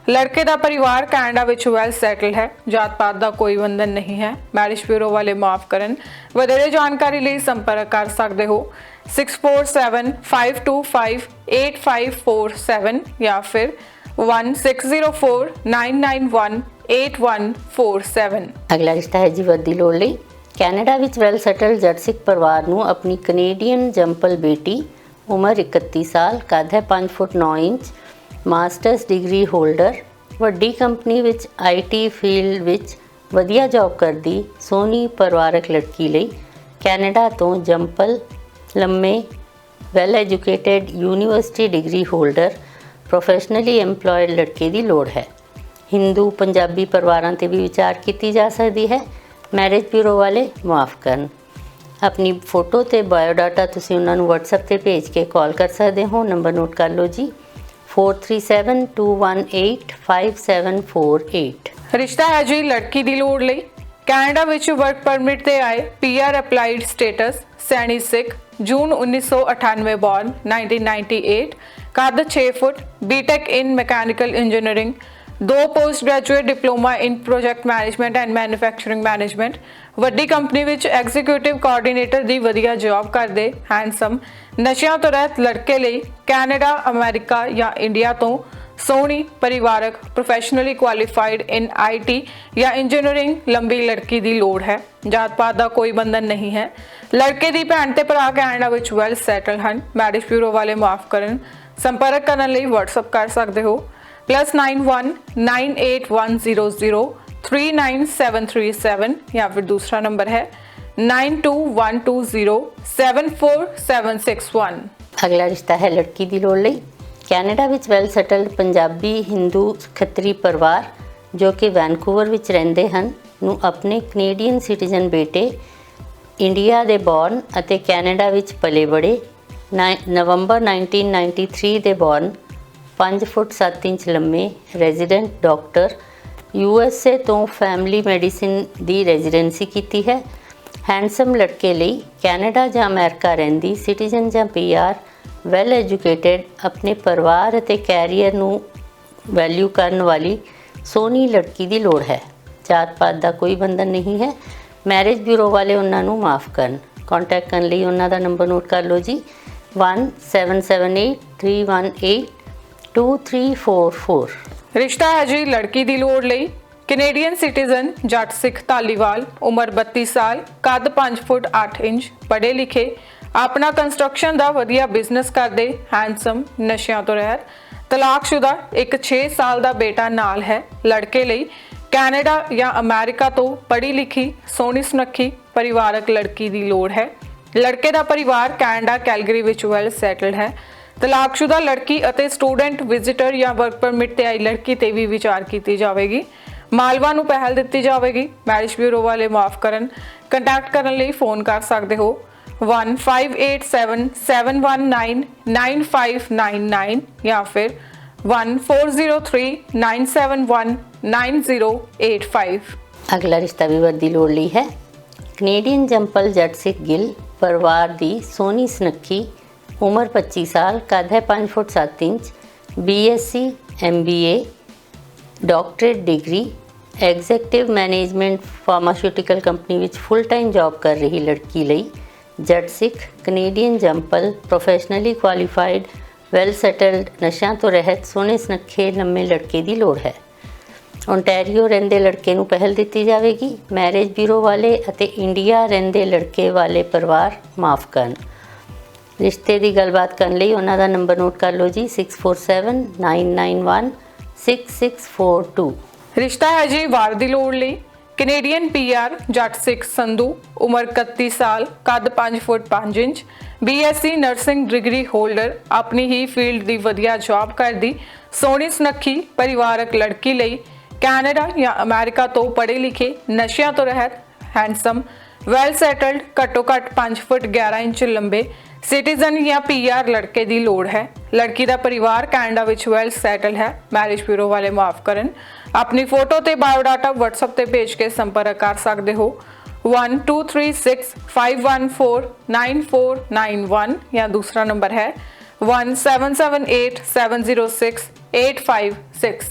ਲੜਕੇ ਦਾ ਪਰਿਵਾਰ ਕੈਨੇਡਾ ਵਿੱਚ ਵੈਲ ਸੈਟਲ ਹੈ। ਜਾਤ ਪਾਤ ਦਾ ਕੋਈ ਬੰਧਨ ਨਹੀਂ ਹੈ। ਮੈਰਿਜ ਬਿਊਰੋ ਵਾਲੇ ਮਾਫ ਕਰਨ। ਵਧੇਰੇ ਜਾਣਕਾਰੀ ਲਈ ਸੰਪਰਕ ਕਰ ਸਕਦੇ ਹੋ 6475258547 ਜਾਂ ਫਿਰ 1604991847। ਅਗਲਾ ਰਿਸ਼ਤਾ ਹੈ ਜੀ ਵਧ ਦੀ ਲੋੜ ਲਈ। ਕੈਨੇਡਾ ਵਿੱਚ ਵੈਲ ਸੈਟਲ ਜੱਟ ਸਿੱਖ ਪਰਿਵਾਰ ਨੂੰ ਆਪਣੀ ਕੈਨੇਡੀਅਨ ਜੰਪਲ ਬੇਟੀ, ਉਮਰ 31 ਸਾਲ, ਕੱਦ ਹੈ 5 ਫੁੱਟ 9 ਇੰਚ, ਮਾਸਟਰਸ ਡਿਗਰੀ ਹੋਲਡਰ, ਵੱਡੀ ਕੰਪਨੀ ਵਿੱਚ IT ਫੀਲਡ ਵਿੱਚ ਵਧੀਆ ਜੌਬ ਕਰਦੀ ਸੋਹਣੀ ਪਰਿਵਾਰਕ ਲੜਕੀ ਲਈ ਕੈਨੇਡਾ ਤੋਂ ਜੰਪਲ, ਲੰਮੇ, well educated, university degree holder, professionally employed ਲੜਕੇ ਦੀ ਲੋੜ ਹੈ। ਹਿੰਦੂ ਪੰਜਾਬੀ ਪਰਿਵਾਰਾਂ 'ਤੇ ਵੀ ਵਿਚਾਰ ਕੀਤੀ ਜਾ ਸਕਦੀ ਹੈ। ਮੈਰਿਜ ਬਿਊਰੋ ਵਾਲੇ ਮਾਫ ਕਰਨ। ਆਪਣੀ ਫੋਟੋ ਤੇ ਬਾਇਓਡਾਟਾ ਤੁਸੀਂ ਉਹਨਾਂ ਨੂੰ WhatsApp ਤੇ ਭੇਜ ਕੇ ਕਾਲ ਕਰ ਸਕਦੇ ਹੋ। ਨੰਬਰ ਨੋਟ ਕਰ ਲਓ ਜੀ 4372185748। ਰਿਸ਼ਤਾ ਹੈ ਜੀ ਲੜਕੀ ਦੀ ਲੋੜ ਲਈ। ਕੈਨੇਡਾ ਵਿੱਚ ਵਰਕ ਪਰਮਿਟ ਤੇ ਆਏ PR ਅਪਲਾਈਡ ਸਟੇਟਸ, ਸੈਣੀ ਸਿੱਖ, ਜੂਨ 1998 ਬੌਰਨ, 1998, ਕੱਦ 6 ਫੁੱਟ, BTech in mechanical engineering, 2 post graduate diploma in project management and manufacturing management, ਵੱਡੀ ਕੰਪਨੀ ਵਿੱਚ ਐਗਜ਼ੀਕਿਊਟਿਵ ਕੋਆਰਡੀਨੇਟਰ ਦੀ ਵਧੀਆ ਜੌਬ ਕਰਦੇ, ਹੈਂਡਸਮ, ਨਸ਼ਿਆਂ ਤੋਂ ਰਹਿਤ ਲੜਕੇ ਲਈ ਕੈਨੇਡਾ, ਅਮਰੀਕਾ ਜਾਂ ਇੰਡੀਆ ਤੋਂ ਸੋਹਣੀ ਪਰਿਵਾਰਕ, ਪ੍ਰੋਫੈਸ਼ਨਲੀ ਕੁਆਲੀਫਾਈਡ ਇਨ IT ਜਾਂ ਇੰਜੀਨੀਅਰਿੰਗ ਲੰਬੀ ਲੜਕੀ ਦੀ ਲੋੜ ਹੈ। ਜਾਤ ਪਾਤ ਦਾ ਕੋਈ ਬੰਧਨ ਨਹੀਂ ਹੈ। ਲੜਕੇ ਦੀ ਭੈਣ ਤੇ ਭਰਾ ਕੈਨੇਡਾ ਵਿੱਚ ਵੈਲ ਸੈਟਲ ਹਨ। ਮੈਰਿਜ ਬਿਊਰੋ ਵਾਲੇ ਮਾਫ ਕਰਨ। ਸੰਪਰਕ ਕਰਨ ਲਈ WhatsApp ਕਰ ਸਕਦੇ ਹੋ +919810039737 ਜਾਂ ਫਿਰ ਦੂਸਰਾ ਨੰਬਰ ਹੈ 9212074761। ਅਗਲਾ ਰਿਸ਼ਤਾ ਹੈ ਲੜਕੀ ਦੀ ਲੋੜ ਲਈ। ਕੈਨੇਡਾ ਵਿੱਚ ਵੈਲ ਸੈਟਲਡ ਪੰਜਾਬੀ ਹਿੰਦੂ ਖੱਤਰੀ ਪਰਿਵਾਰ ਜੋ ਕਿ ਵੈਨਕੂਵਰ ਵਿੱਚ ਰਹਿੰਦੇ ਹਨ ਨੂੰ ਆਪਣੇ ਕੈਨੇਡੀਅਨ ਸਿਟੀਜ਼ਨ ਬੇਟੇ, ਇੰਡੀਆ ਦੇ ਬੌਰਨ ਅਤੇ ਕੈਨੇਡਾ ਵਿੱਚ ਪਲੇ ਬੜੇ, ਨਵੰਬਰ 1993 ਦੇ ਬੌਰਨ, 5 ਫੁੱਟ 7 ਇੰਚ ਲੰਮੇ, ਰੈਜ਼ੀਡੈਂਟ ਡਾਕਟਰ, USA ਤੋਂ ਫੈਮਿਲੀ ਮੈਡੀਸਿਨ ਦੀ ਰੈਜ਼ੀਡੈਂਸੀ ਕੀਤੀ ਹੈ। ਹੈਂਡਸਮ ਲੜਕੇ ਲਈ ਕੈਨੇਡਾ ਜਾਂ ਅਮਰੀਕਾ ਰਹਿੰਦੀ ਸਿਟੀਜ਼ਨ ਜਾਂ PR, ਵੈਲ ਐਜੂਕੇਟਿਡ, ਆਪਣੇ ਪਰਿਵਾਰ ਅਤੇ ਕੈਰੀਅਰ ਨੂੰ ਵੈਲਿਊ ਕਰਨ ਵਾਲੀ ਸੋਹਣੀ ਲੜਕੀ ਦੀ ਲੋੜ ਹੈ। ਜਾਤ ਪਾਤ ਦਾ ਕੋਈ ਬੰਧਨ ਨਹੀਂ ਹੈ। ਮੈਰਿਜ ਬਿਊਰੋ ਵਾਲੇ ਉਹਨਾਂ ਨੂੰ ਮਾਫ ਕਰਨ। ਕੰਟੈਕਟ ਕਰਨ ਲਈ ਉਹਨਾਂ ਦਾ ਨੰਬਰ ਨੋਟ ਕਰ ਲਓ ਜੀ 1778318234। ਰਿਸ਼ਤਾ ਹੈ ਜੀ ਲੜਕੀ ਦੀ ਲੋੜ ਲਈ। ਕੈਨੇਡੀਅਨ ਸਿਟੀਜ਼ਨ ਜੱਟ ਸਿੱਖ ਧਾਲੀਵਾਲ, ਉਮਰ 32 ਸਾਲ, ਕੱਦ 5 ਫੁੱਟ 8 ਇੰਚ, ਪੜ੍ਹੇ ਲਿਖੇ, ਆਪਣਾ ਕੰਸਟਰਕਸ਼ਨ ਦਾ ਵਧੀਆ ਬਿਜ਼ਨਸ ਕਰਦੇ, ਹੈਂਡਸਮ, ਨਸ਼ਿਆਂ ਤੋਂ ਰਹਿਤ, ਤਲਾਕਸ਼ੁਦਾ, ਇੱਕ 6 ਸਾਲ ਦਾ ਬੇਟਾ ਨਾਲ ਹੈ। ਲੜਕੇ ਲਈ ਕੈਨੇਡਾ ਜਾਂ ਅਮਰੀਕਾ ਤੋਂ ਪੜ੍ਹੀ ਲਿਖੀ, ਸੋਹਣੀ ਸੁਨੱਖੀ ਪਰਿਵਾਰਕ ਲੜਕੀ ਦੀ ਲੋੜ ਹੈ। ਲੜਕੇ ਦਾ ਪਰਿਵਾਰ ਕੈਨੇਡਾ ਕੈਲਗਰੀ ਵਿੱਚ ਵੈਲ ਸੈਟਲਡ ਹੈ। ਤਲਾਕਸ਼ੁਦਾ ਲੜਕੀ ਅਤੇ ਸਟੂਡੈਂਟ, ਵਿਜ਼ਿਟਰ ਜਾਂ ਵਰਕ ਪਰਮਿਟ ਤੇ ਆਈ ਲੜਕੀ ਤੇ ਵੀ ਵਿਚਾਰ ਕੀਤੀ ਜਾਵੇਗੀ। ਮਾਲਵਾ ਨੂੰ ਪਹਿਲ ਦਿੱਤੀ ਜਾਵੇਗੀ। ਮੈਰਿਜ ਬਿਊਰੋ ਵਾਲੇ ਮਾਫ ਕਰਨ। ਕੰਟੈਕਟ ਕਰਨ ਲਈ ਫੋਨ ਕਰ ਸਕਦੇ ਹੋ 158771999599 ਜਾਂ ਫਿਰ 140397199085। ਅਗਲਾ ਰਿਸ਼ਤਾ ਵੀ ਵਧ ਦੀ ਲੋੜ ਲਈ ਹੈ। ਕੈਨੇਡੀਅਨ ਜੰਪਲ ਜੱਟ ਸਿੱਖ ਗਿੱਲ ਪਰਿਵਾਰ ਦੀ ਸੋਹਣੀ ਸੁਨੱਖੀ, ਉਮਰ 25 ਸਾਲ, ਕੱਦ ਹੈ 5 foot 7 inch, BSc MBA, doctorate degree, executive management pharmaceutical company ਵਿੱਚ ਫੁੱਲ ਟਾਈਮ ਜੌਬ ਕਰ ਰਹੀ ਲੜਕੀ ਲਈ ਜੱਟ ਸਿੱਖ, ਕੈਨੇਡੀਅਨ ਜੰਪਲ, ਪ੍ਰੋਫੈਸ਼ਨਲੀ ਕੁਆਲੀਫਾਈਡ, ਵੈਲ ਸੈਟਲਡ, ਨਸ਼ਿਆਂ ਤੋਂ ਰਹਿਤ, ਸੋਹਣੇ ਸੁਨੱਖੇ ਲੰਮੇ ਲੜਕੇ ਦੀ ਲੋੜ ਹੈ। ਓਨਟਾਰੀਓ ਰਹਿੰਦੇ ਲੜਕੇ ਨੂੰ ਪਹਿਲ ਦਿੱਤੀ ਜਾਵੇਗੀ। ਮੈਰਿਜ ਬਿਊਰੋ ਵਾਲੇ ਅਤੇ ਇੰਡੀਆ ਰਹਿੰਦੇ ਲੜਕੇ ਵਾਲੇ ਪਰਿਵਾਰ ਮਾਫ ਕਰਨ। ਰਿਸ਼ਤੇ ਦੀ ਗੱਲਬਾਤ ਕਰਨ ਲਈ ਉਹਨਾਂ ਦਾ ਨੰਬਰ ਨੋਟ ਕਰ ਲਓ ਜੀ 6479916642। ਰਿਸ਼ਤਾ ਹੈ ਜੀ ਵਾਰ ਦੀ ਲੋੜ ਲਈ। ਕੈਨੇਡੀਅਨ ਪੀਆਰ ਜੱਟ ਸਿੱਖ ਸੰਧੂ ਉਮਰ 31 ਸਾਲ ਕੱਦ 5 ਫੁੱਟ 5 inch BSc nursing degree holder ਆਪਣੀ ਹੀ ਫੀਲਡ ਦੀ ਵਧੀਆ ਜੌਬ ਕਰਦੀ ਸੋਹਣੀ ਸੁਨੱਖੀ ਪਰਿਵਾਰਕ ਲੜਕੀ ਲਈ ਕੈਨੇਡਾ ਜਾਂ ਅਮਰੀਕਾ ਤੋਂ ਪੜ੍ਹੇ ਲਿਖੇ ਨਸ਼ਿਆਂ ਤੋਂ ਰਹਿਤ ਹੈਂਡਸਮ ਵੈਲ ਸੈਟਲਡ ਘੱਟੋ ਘੱਟ 5 ਫੁੱਟ 11 ਇੰਚ ਲੰਬੇ ਸਿਟੀਜ਼ਨ ਜਾਂ ਪੀਆਰ ਲੜਕੇ ਦੀ ਲੋੜ ਹੈ। ਲੜਕੀ ਦਾ ਪਰਿਵਾਰ ਕੈਨੇਡਾ ਵਿੱਚ ਵੈਲ ਸੈਟਲ ਹੈ। ਮੈਰਿਜ ਬਿਊਰੋ ਵਾਲੇ ਮਾਫ ਕਰਨ ਆਪਣੀ ਫੋਟੋ ਤੇ ਬਾਇਓਡਾਟਾ WhatsApp ਤੇ ਭੇਜ ਕੇ ਸੰਪਰਕ ਕਰ ਸਕਦੇ ਹੋ 123651499491 ਜਾਂ ਦੂਸਰਾ ਨੰਬਰ ਹੈ 1778706856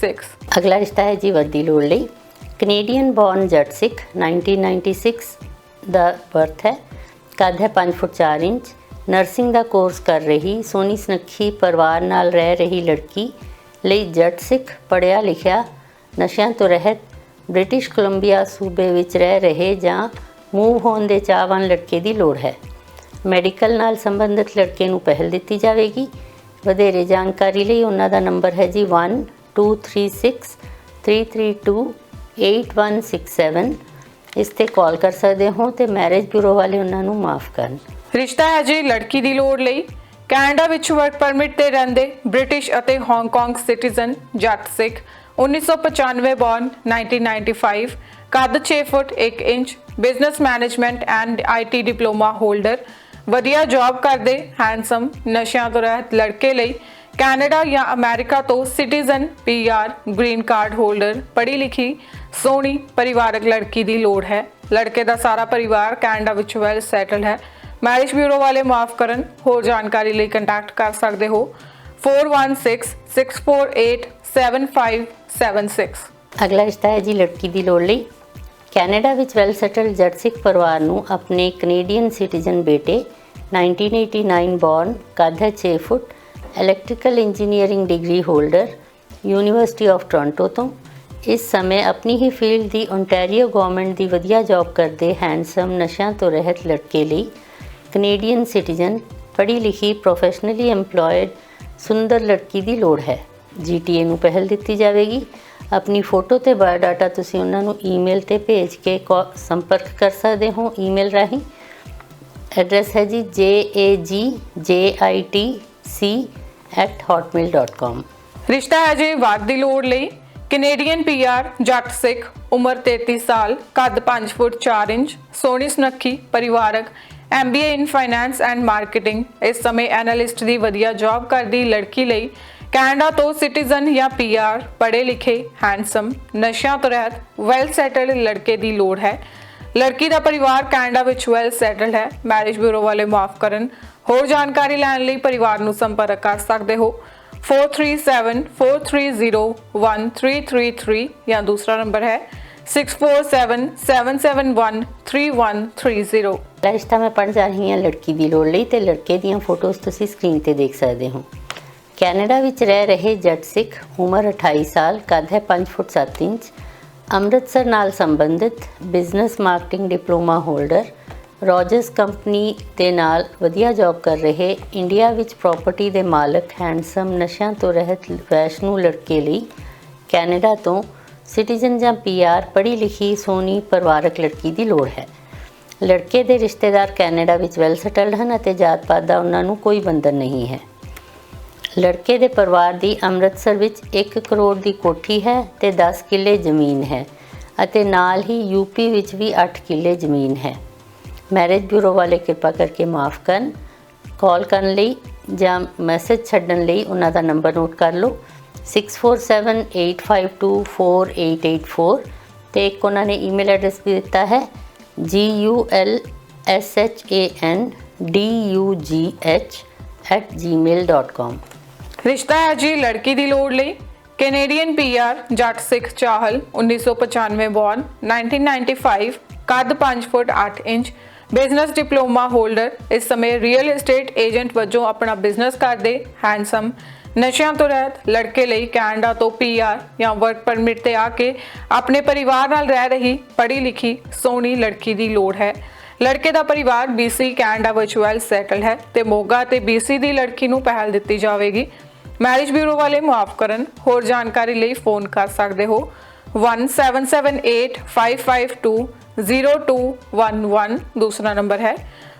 ਅਗਲਾ ਰਿਸ਼ਤਾ ਹੈ ਜੀ ਵਰਦੀ ਲੋੜ ਲਈ। ਕੈਨੇਡੀਅਨ ਬੌਰਨ ਜੱਟ ਸਿੱਖ 1996 ਦਾ ਬਰਥ ਹੈ। ਕੱਦ ਹੈ 5 ਫੁੱਟ 4 ਇੰਚ। ਨਰਸਿੰਗ ਦਾ ਕੋਰਸ ਕਰ ਰਹੀ ਸੋਹਣੀ ਸੁਨੱਖੀ ਪਰਿਵਾਰ ਨਾਲ ਰਹਿ ਰਹੀ ਲੜਕੀ ਲਈ ਜੱਟ ਸਿੱਖ ਪੜ੍ਹਿਆ ਲਿਖਿਆ ਨਸ਼ਿਆਂ ਤੋਂ ਰਹਿਤ ਬ੍ਰਿਟਿਸ਼ ਕੋਲੰਬੀਆ ਸੂਬੇ ਵਿੱਚ ਰਹਿ ਰਹੇ ਜਾਂ ਮੂਵ ਹੋਣ ਦੇ ਚਾਹਵਾਨ ਲੜਕੇ ਦੀ ਲੋੜ ਹੈ। ਮੈਡੀਕਲ ਨਾਲ ਸੰਬੰਧਿਤ ਲੜਕੇ ਨੂੰ ਪਹਿਲ ਦਿੱਤੀ ਜਾਵੇਗੀ। ਵਧੇਰੇ ਜਾਣਕਾਰੀ ਲਈ ਉਹਨਾਂ ਦਾ ਨੰਬਰ ਹੈ ਜੀ 1236-332-8167। ਇਸ ਤੇ ਕਾਲ ਕਰ ਸਕਦੇ ਹੋ ਤੇ ਮੈਰਿਜ ਬਿਊਰੋ ਵਾਲੇ ਉਹਨਾਂ ਨੂੰ ਮਾਫ ਕਰਨ। ਰਿਸ਼ਤਾ ਹੈ ਜੀ ਲੜਕੀ ਦੀ ਲੋੜ ਲਈ ਕੈਨੇਡਾ ਵਿੱਚ ਵਰਕ ਪਰਮਿਟ ਤੇ ਰਹਿੰਦੇ ਬ੍ਰਿਟਿਸ਼ ਅਤੇ ਹਾਂਗਕਾਂਗ ਸਿਟੀਜ਼ਨ ਜੱਟ ਸਿੱਖ 1995 ਬੌਰਨ 1995 ਕੱਦ 6 ਫੁੱਟ 1 inch business management and IT diploma holder ਵਧੀਆ ਜੌਬ ਕਰਦੇ ਹੈਂਡਸਮ ਨਸ਼ਿਆਂ ਤੋਂ ਰਹਿਤ ਲੜਕੇ ਲਈ ਕੈਨੇਡਾ ਜਾਂ ਅਮਰੀਕਾ ਤੋਂ citizen PR green card holder ਪੜ੍ਹੀ ਲਿਖੀ ਸੋਹਣੀ ਪਰਿਵਾਰਕ ਲੜਕੀ ਦੀ ਲੋੜ ਹੈ। ਲੜਕੇ ਦਾ ਸਾਰਾ ਪਰਿਵਾਰ ਕੈਨੇਡਾ ਵਿੱਚ ਵੈਲ ਸੈਟਲ ਹੈ। ਮੈਰਿਜ ਬਿਊਰੋ ਵਾਲੇ ਮਾਫ ਕਰਨ ਹੋਰ ਜਾਣਕਾਰੀ ਲਈ ਕੰਟੈਕਟ ਕਰ ਸਕਦੇ ਹੋ 4166487576। ਅਗਲਾ ਰਿਸ਼ਤਾ ਹੈ ਜੀ ਲੜਕੀ ਦੀ ਲੋੜ ਲਈ। ਕੈਨੇਡਾ ਵਿੱਚ ਵੈਲ ਸੈਟਲ ਜੱਟ ਸਿੱਖ ਪਰਿਵਾਰ ਨੂੰ ਆਪਣੇ ਕੈਨੇਡੀਅਨ ਸਿਟੀਜ਼ਨ ਬੇਟੇ 1989 ਬੌਰਨ ਕੱਦ ਹੈ 6 foot electrical engineering degree holder university of Toronto ਤੋਂ ਇਸ ਸਮੇਂ ਆਪਣੀ ਹੀ ਫੀਲਡ ਦੀ ਓਨਟਾਰੀਓ ਗਵਰਨਮੈਂਟ ਦੀ ਵਧੀਆ ਜੌਬ ਕਰਦੇ ਹੈਂਡਸਮ ਨਸ਼ਿਆਂ ਤੋਂ ਰਹਿਤ ਲੜਕੇ ਲਈ ਕੈਨੇਡੀਅਨ ਸਿਟੀਜ਼ਨ ਪੜ੍ਹੀ ਲਿਖੀ ਪ੍ਰੋਫੈਸ਼ਨਲੀ ਐਮਪਲੋਇਡ ਸੁੰਦਰ ਲੜਕੀ ਦੀ ਲੋੜ ਹੈ। GTA ਨੂੰ ਪਹਿਲ ਦਿੱਤੀ ਜਾਵੇਗੀ। ਆਪਣੀ ਫੋਟੋ ਤੇ ਬਾਇਓਡਾਟਾ ਤੁਸੀਂ ਉਹਨਾਂ ਨੂੰ ਈਮੇਲ ਤੇ ਭੇਜ ਕੇ ਸੰਪਰਕ ਕਰ ਸਕਦੇ ਹੋ ਈਮੇਲ ਰਾਹੀਂ। ਐਡਰੈਸ ਹੈ ਜੀ jagitc@hotmail.com। ਰਿਸ਼ਤਾ ਹੈ ਜੀ ਵਾਰ ਦੀ ਲੋੜ ਲਈ ਕੈਨੇਡੀਅਨ PR ਜੱਟ ਸਿੱਖ ਉਮਰ 33 ਸਾਲ ਕੱਦ 5 ਫੁੱਟ 4 ਇੰਚ ਸੋਹਣੀ ਸੁਨੱਖੀ ਪਰਿਵਾਰਕ MBA in finance and marketing ਇਸ ਸਮੇਂ ਐਨਾਲਿਸਟ ਦੀ ਵਧੀਆ ਜੌਬ ਕਰਦੀ ਲੜਕੀ ਲਈ ਕੈਨੇਡਾ ਤੋਂ ਸਿਟੀਜ਼ਨ ਜਾਂ PR ਪੜ੍ਹੇ ਲਿਖੇ ਹੈਂਡਸਮ ਨਸ਼ਿਆਂ ਤੋਂ ਰਹਿਤ ਵੈਲ ਸੈਟਲਡ ਲੜਕੇ ਦੀ ਲੋੜ ਹੈ। ਲੜਕੀ ਦਾ ਪਰਿਵਾਰ ਕੈਨੇਡਾ ਵਿੱਚ ਵੈਲ ਸੈਟਲਡ ਹੈ। ਮੈਰਿਜ ਬਿਊਰੋ ਵਾਲੇ ਮਾਫ ਕਰਨ ਹੋਰ ਜਾਣਕਾਰੀ ਲੈਣ ਲਈ ਪਰਿਵਾਰ ਨੂੰ ਸੰਪਰਕ ਕਰ ਸਕਦੇ ਹੋ 4374301333 ਜਾਂ ਦੂਸਰਾ ਨੰਬਰ ਹੈ 6477713130। ਰਿਸ਼ਤਾ ਮੈਂ ਪੜ੍ਹਨ ਜਾ ਰਹੀ ਹਾਂ ਲੜਕੀ ਦੀ ਲੋੜ ਲਈ ਤੇ ਲੜਕੇ ਦੀਆਂ ਫੋਟੋਜ਼ ਤੁਸੀਂ ਸਕਰੀਨ ਤੇ ਦੇਖ ਸਕਦੇ ਹੋ। ਕੈਨੇਡਾ ਵਿੱਚ ਰਹਿ ਰਹੇ ਜੱਟ ਸਿੱਖ ਉਮਰ 28 ਸਾਲ ਕੱਦ ਹੈ 5 ਫੁੱਟ 7 ਇੰਚ ਅੰਮ੍ਰਿਤਸਰ ਨਾਲ ਸੰਬੰਧਿਤ business marketing diploma holder Rogers company ਦੇ ਨਾਲ ਵਧੀਆ ਜੌਬ ਕਰ ਰਹੇ ਇੰਡੀਆ ਵਿੱਚ ਪ੍ਰਾਪਰਟੀ ਦੇ ਮਾਲਕ ਹੈਂਡਸਮ ਨਸ਼ਿਆਂ ਤੋਂ ਰਹਿਤ ਵੈਸ਼ਨੂ ਲੜਕੇ ਲਈ ਕੈਨੇਡਾ ਤੋਂ ਸਿਟੀਜ਼ਨ ਜਾਂ PR ਪੜ੍ਹੀ ਲਿਖੀ ਸੋਹਣੀ ਪਰਿਵਾਰਕ ਲੜਕੀ ਦੀ ਲੋੜ ਹੈ। ਲੜਕੇ ਦੇ ਰਿਸ਼ਤੇਦਾਰ ਕੈਨੇਡਾ ਵਿੱਚ ਵੈਲ ਸੈਟਲਡ ਹਨ ਅਤੇ ਜਾਤ ਪਾਤ ਦਾ ਉਹਨਾਂ ਨੂੰ ਕੋਈ ਬੰਧਨ ਨਹੀਂ ਹੈ। ਲੜਕੇ ਦੇ ਪਰਿਵਾਰ ਦੀ ਅੰਮ੍ਰਿਤਸਰ ਵਿੱਚ 1 ਕਰੋੜ ਦੀ ਕੋਠੀ ਹੈ ਤੇ 10 ਕਿੱਲੇ ਜ਼ਮੀਨ ਹੈ ਅਤੇ ਨਾਲ ਹੀ UP ਵਿੱਚ ਵੀ 8 ਕਿੱਲੇ ਜ਼ਮੀਨ ਹੈ। ਮੈਰਿਜ ਬਿਊਰੋ ਵਾਲੇ ਕਿਰਪਾ ਕਰਕੇ ਮਾਫ ਕਰਨ। ਕਾਲ ਕਰਨ ਲਈ ਜਾਂ ਮੈਸੇਜ ਛੱਡਣ ਲਈ ਉਹਨਾਂ ਦਾ ਨੰਬਰ ਨੋਟ ਕਰ ਲਓ 6478524884 ਤੇ ਇੱਕ ਉਹਨਾਂ ਨੇ ਈਮੇਲ ਐਡਰੈਸ ਵੀ ਦਿੱਤਾ ਹੈ gulshandugh@gmail.com। ਰਿਸ਼ਤਾ ਹੈ ਜੀ ਲੜਕੀ ਦੀ ਲੋੜ ਲਈ ਕੈਨੇਡੀਅਨ PR ਜੱਟ ਸਿੱਖ ਚਾਹਲ 1995 ਬੌਰਨ 1995 ਕੱਦ 5 ਫੁੱਟ 8 ਇੰਚ ਬਿਜ਼ਨਸ ਡਿਪਲੋਮਾ ਹੋਲਡਰ ਇਸ ਸਮੇਂ ਰੀਅਲ ਏਸਟੇਟ ਏਜੰਟ ਵਜੋਂ ਆਪਣਾ ਬਿਜ਼ਨਸ ਕਰਦੇ ਹੈਂਡਸਮ ਨਸ਼ਿਆਂ ਤੋਂ ਰਹਿਤ ਲੜਕੇ ਲਈ ਕੈਨੇਡਾ ਤੋਂ PR ਜਾਂ ਵਰਕ ਪਰਮਿਟ ਤੇ ਆ ਕੇ ਆਪਣੇ ਪਰਿਵਾਰ ਨਾਲ ਰਹਿ ਰਹੀ ਪੜ੍ਹੀ ਲਿਖੀ ਸੋਹਣੀ ਲੜਕੀ ਦੀ ਲੋੜ ਹੈ। ਲੜਕੇ ਦਾ ਪਰਿਵਾਰ BC ਕੈਨੇਡਾ ਵਿੱਚ ਵੈਲ ਸੈਟਲ ਹੈ ਤੇ ਮੋਗਾ ਤੇ BC ਦੀ ਲੜਕੀ ਨੂੰ ਪਹਿਲ ਦਿੱਤੀ ਜਾਵੇਗੀ। ਮੈਰਿਜ ਬਿਊਰੋ ਵਾਲੇ ਮੁਆਫ ਕਰਨ ਹੋਰ ਜਾਣਕਾਰੀ ਲਈ ਫੋਨ ਕਰ ਸਕਦੇ ਹੋ 1778552021 दूसरा नंबर है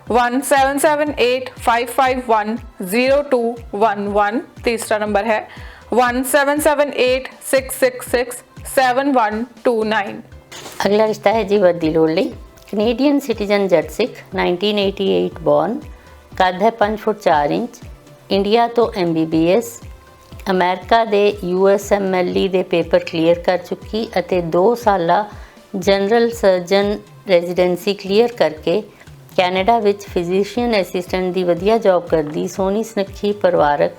1778551021 तीसरा नंबर है 177866671129। अगला रिश्ता है जी वर्दी लोड़ ਲਈ ਕੈਨੇਡੀਅਨ ਸਿਟੀਜ਼ਨ ਜੱਟ ਸਿੱਖ 1988 ਬੌਰਨ, ਕੱਦ ਹੈ 5 ਫੁੱਟ 4 ਇੰਚ, ਇੰਡੀਆ ਤੋਂ MBBS, ਅਮਰੀਕਾ ਦੇ USMLE ਦੇ ਪੇਪਰ ਕਲੀਅਰ ਕਰ ਚੁੱਕੀ ਅਤੇ 2 ਸਾਲਾ ਜਨਰਲ ਸਰਜਨ ਰੈਜ਼ੀਡੈਂਸੀ ਕਲੀਅਰ ਕਰਕੇ ਕੈਨੇਡਾ ਵਿੱਚ ਫਿਜ਼ੀਸ਼ੀਅਨ ਅਸਿਸਟੈਂਟ ਦੀ ਵਧੀਆ ਜੌਬ ਕਰਦੀ ਸੋਹਣੀ ਸੁਨੱਖੀ ਪਰਿਵਾਰਕ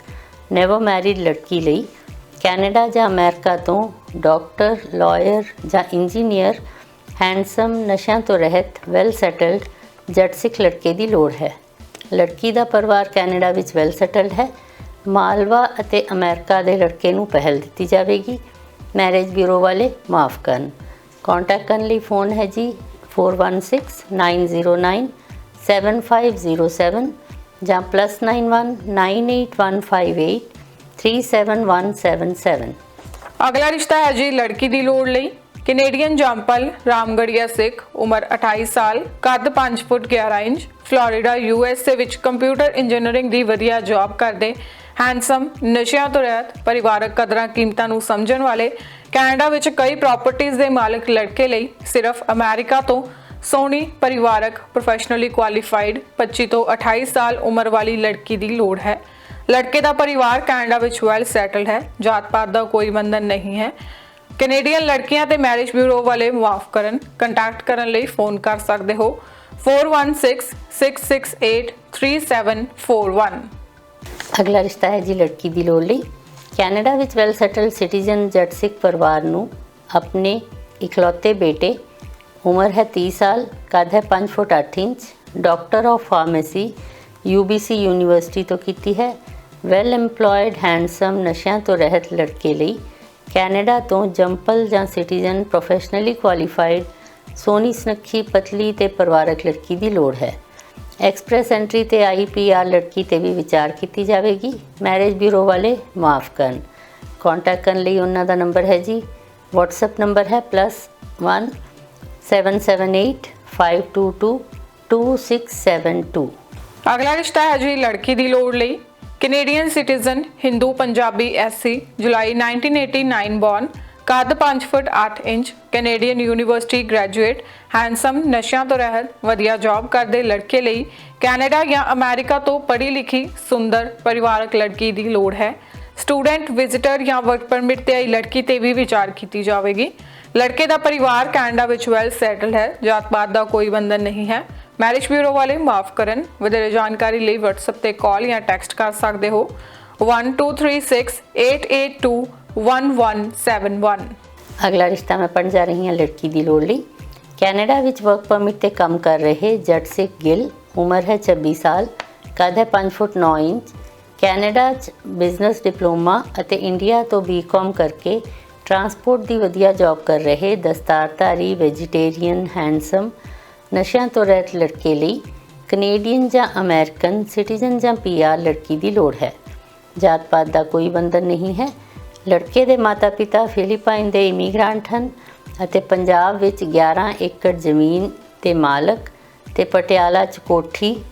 ਨੈਵਰ ਮੈਰਿਡ ਲੜਕੀ ਲਈ ਕੈਨੇਡਾ ਜਾਂ ਅਮਰੀਕਾ ਤੋਂ ਡਾਕਟਰ, ਲਾਇਰ ਜਾਂ ਇੰਜੀਨੀਅਰ ਹੈਂਡਸਮ, ਨਸ਼ਿਆਂ ਤੋਂ ਰਹਿਤ, ਵੈਲ ਸੈਟਲਡ ਜੱਟ ਸਿੱਖ ਲੜਕੇ ਦੀ ਲੋੜ ਹੈ। ਲੜਕੀ ਦਾ ਪਰਿਵਾਰ ਕੈਨੇਡਾ ਵਿੱਚ ਵੈਲ ਸੈਟਲਡ ਹੈ। ਮਾਲਵਾ ਅਤੇ ਅਮਰੀਕਾ ਦੇ ਲੜਕੇ ਨੂੰ ਪਹਿਲ ਦਿੱਤੀ ਜਾਵੇਗੀ। ਮੈਰਿਜ ਬਿਊਰੋ ਵਾਲੇ ਮਾਫ ਕਰਨ। ਕੰਟੈਕਟ ਕਰਨ ਲਈ ਫੋਨ ਹੈ ਜੀ 4169097507 ਜਾਂ +919815837177। अगला रिश्ता है जी लड़की ਦੀ ਲੋੜ ਲਈ ਕੈਨੇਡੀਅਨ ਜੰਪਲ ਰਾਮਗੜੀਆ ਸਿੱਖ ਉਮਰ 28 ਸਾਲ ਕੱਦ 5 ਫੁੱਟ 11 ਇੰਚ ਫਲੋਰੀਡਾ USA ਵਿੱਚ ਕੰਪਿਊਟਰ ਇੰਜੀਨੀਅਰਿੰਗ ਦੀ ਵਧੀਆ ਜੌਬ ਕਰਦੇ ਹੈਂਡਸਮ ਨਸ਼ਿਆਂ ਤੋਂ ਰਹਿਤ ਪਰਿਵਾਰਕ ਕਦਰਾਂ ਕੀਮਤਾਂ ਨੂੰ ਸਮਝਣ ਵਾਲੇ ਕੈਨੇਡਾ ਵਿੱਚ ਕਈ ਪ੍ਰਾਪਰਟੀਆਂ ਦੇ ਮਾਲਕ ਲੜਕੇ ਲਈ ਸਿਰਫ ਅਮਰੀਕਾ ਤੋਂ ਸੋਹਣੀ ਪਰਿਵਾਰਕ ਪ੍ਰੋਫੈਸ਼ਨਲੀ ਕੁਆਲੀਫਾਈਡ 25 ਤੋਂ 28 ਸਾਲ ਉਮਰ ਵਾਲੀ ਲੜਕੀ ਦੀ ਲੋੜ ਹੈ। ਲੜਕੇ ਦਾ ਪਰਿਵਾਰ ਕੈਨੇਡਾ ਵਿੱਚ ਵੈਲ ਸੈਟਲਡ ਹੈ। ਜਾਤ ਪਾਤ ਦਾ ਕੋਈ ਬੰਧਨ ਨਹੀਂ ਹੈ। ਕੈਨੇਡੀਅਨ ਲੜਕੀਆਂ ਤੇ ਮੈਰਿਜ ਬਿਊਰੋ ਵਾਲੇ ਮੁਆਫ ਕਰਨ। ਕੰਟੈਕਟ ਕਰਨ ਲਈ ਫੋਨ ਕਰ ਸਕਦੇ ਹੋ 4166683741। ਅਗਲਾ ਰਿਸ਼ਤਾ ਹੈ ਜੀ ਲੜਕੀ ਦੀ ਲੋੜ ਲਈ ਕੈਨੇਡਾ ਵਿੱਚ ਵੈਲ ਸੈਟਲਡ ਸਿਟੀਜ਼ਨ ਜੱਟ ਸਿੱਖ ਪਰਿਵਾਰ ਨੂੰ ਆਪਣੇ ਇਕਲੌਤੇ ਬੇਟੇ, ਉਮਰ ਹੈ 30 ਸਾਲ, ਕੱਦ ਹੈ 5 ਫੁੱਟ 8 inch, doctor of pharmacy UBC university ਤੋਂ ਕੀਤੀ ਹੈ, ਵੈਲ ਐਮਪਲੋਇਡ ਹੈਂਡਸਮ ਨਸ਼ਿਆਂ ਤੋਂ ਰਹਿਤ ਲੜਕੇ ਲਈ ਕੈਨੇਡਾ ਤੋਂ ਜੰਪਲ ਜਾਂ ਸਿਟੀਜ਼ਨ ਪ੍ਰੋਫੈਸ਼ਨਲੀ ਕੁਆਲੀਫਾਈਡ ਸੋਹਣੀ ਸੁਨੱਖੀ ਪਤਲੀ ਤੇ ਪਰਿਵਾਰਕ ਲੜਕੀ ਦੀ ਲੋੜ ਹੈ। ਐਕਸਪ੍ਰੈਸ ਐਂਟਰੀ ਤੇ IPR ਲੜਕੀ ਤੇ ਵੀ ਵਿਚਾਰ ਕੀਤੀ ਜਾਵੇਗੀ। ਮੈਰਿਜ ਬਿਊਰੋ ਵਾਲੇ ਮਾਫ ਕਰਨ। ਕੰਟੈਕਟ ਕਰਨ ਲਈ ਉਹਨਾਂ ਦਾ ਨੰਬਰ ਹੈ ਜੀ WhatsApp ਨੰਬਰ ਹੈ +1 77852222672। ਅਗਲਾ ਰਿਸ਼ਤਾ ਹੈ ਜੀ ਲੜਕੀ ਦੀ ਲੋੜ ਲਈ Canadian citizen Hindu Punjabi SC ਜੁਲਾਈ 1989 ਬੌਰਨ ਕੱਦ 5 ਫੁੱਟ 8 inch Canadian university graduate handsome ਨਸ਼ਿਆਂ ਤੋਂ ਰਹਿਤ ਵਧੀਆ ਜੌਬ ਕਰਦੇ ਲੜਕੇ ਲਈ ਕੈਨੇਡਾ ਜਾਂ ਅਮਰੀਕਾ ਤੋਂ ਪੜ੍ਹੀ ਲਿਖੀ ਸੁੰਦਰ ਪਰਿਵਾਰਕ ਲੜਕੀ ਦੀ ਲੋੜ ਹੈ। ਸਟੂਡੈਂਟ ਵਿਜ਼ਿਟਰ ਜਾਂ ਵਰਕ ਪਰਮਿਟ ਤੇ ਆਈ ਲੜਕੀ ਤੇ ਵੀ ਵਿਚਾਰ ਕੀਤੀ ਜਾਵੇਗੀ। ਲੜਕੇ ਦਾ ਪਰਿਵਾਰ ਕੈਨੇਡਾ ਵਿੱਚ ਵੈਲ ਸੈਟਲਡ ਹੈ। ਜਾਤ ਪਾਤ ਦਾ ਕੋਈ ਬੰਧਨ ਨਹੀਂ ਹੈ। ਮੈਰਿਜ ਬਿਊਰੋ ਵਾਲੇ ਮਾਫ ਕਰਨ। ਵਧੇਰੇ ਜਾਣਕਾਰੀ ਲਈ WhatsApp ਤੇ ਕਾਲ ਜਾਂ ਟੈਕਸਟ ਕਰ ਸਕਦੇ ਹੋ 123688211171। ਅਗਲਾ ਰਿਸ਼ਤਾ ਮੈਂ ਪੜ੍ਹਨ ਜਾ ਰਹੀ ਹਾਂ ਲੜਕੀ ਦੀ ਲੋੜ ਲਈ ਕੈਨੇਡਾ ਵਿੱਚ ਵਰਕ ਪਰਮਿਟ ਤੇ ਕੰਮ ਕਰ ਰਹੇ ਜੱਟ ਸਿੱਖ ਗਿੱਲ, ਉਮਰ ਹੈ 26 ਸਾਲ, ਕੱਦ ਹੈ 5 ਫੁੱਟ 9 ਇੰਚ, ਕੈਨੇਡਾ 'ਚ ਬਿਜ਼ਨਸ ਡਿਪਲੋਮਾ ਅਤੇ ਇੰਡੀਆ ਤੋਂ BCom ਕਰਕੇ ਟਰਾਂਸਪੋਰਟ ਦੀ ਵਧੀਆ ਜੌਬ ਕਰ ਰਹੇ ਦਸਤਾਰਧਾਰੀ ਵੈਜੀਟੇਰੀਅਨ ਹੈਂਡਸਮ ਨਸ਼ਿਆਂ ਤੋਂ ਰਹਿਤ ਲੜਕੇ ਲਈ ਕੈਨੇਡੀਅਨ ਜਾਂ ਅਮਰੀਕਨ ਸਿਟੀਜ਼ਨ ਜਾਂ PR ਲੜਕੀ ਦੀ ਲੋੜ ਹੈ। ਜਾਤ ਪਾਤ ਦਾ ਕੋਈ ਬੰਧਨ ਨਹੀਂ ਹੈ। ਲੜਕੇ ਦੇ ਮਾਤਾ-ਪਿਤਾ ਫਿਲੀਪਾਈਨ ਦੇ ਇਮੀਗ੍ਰੈਂਟ ਹਨ ਅਤੇ ਪੰਜਾਬ ਵਿੱਚ 11 ਏਕੜ ਜ਼ਮੀਨ ਤੇ ਮਾਲਕ ਤੇ ਪਟਿਆਲਾ 'ਚ ਕੋਠੀ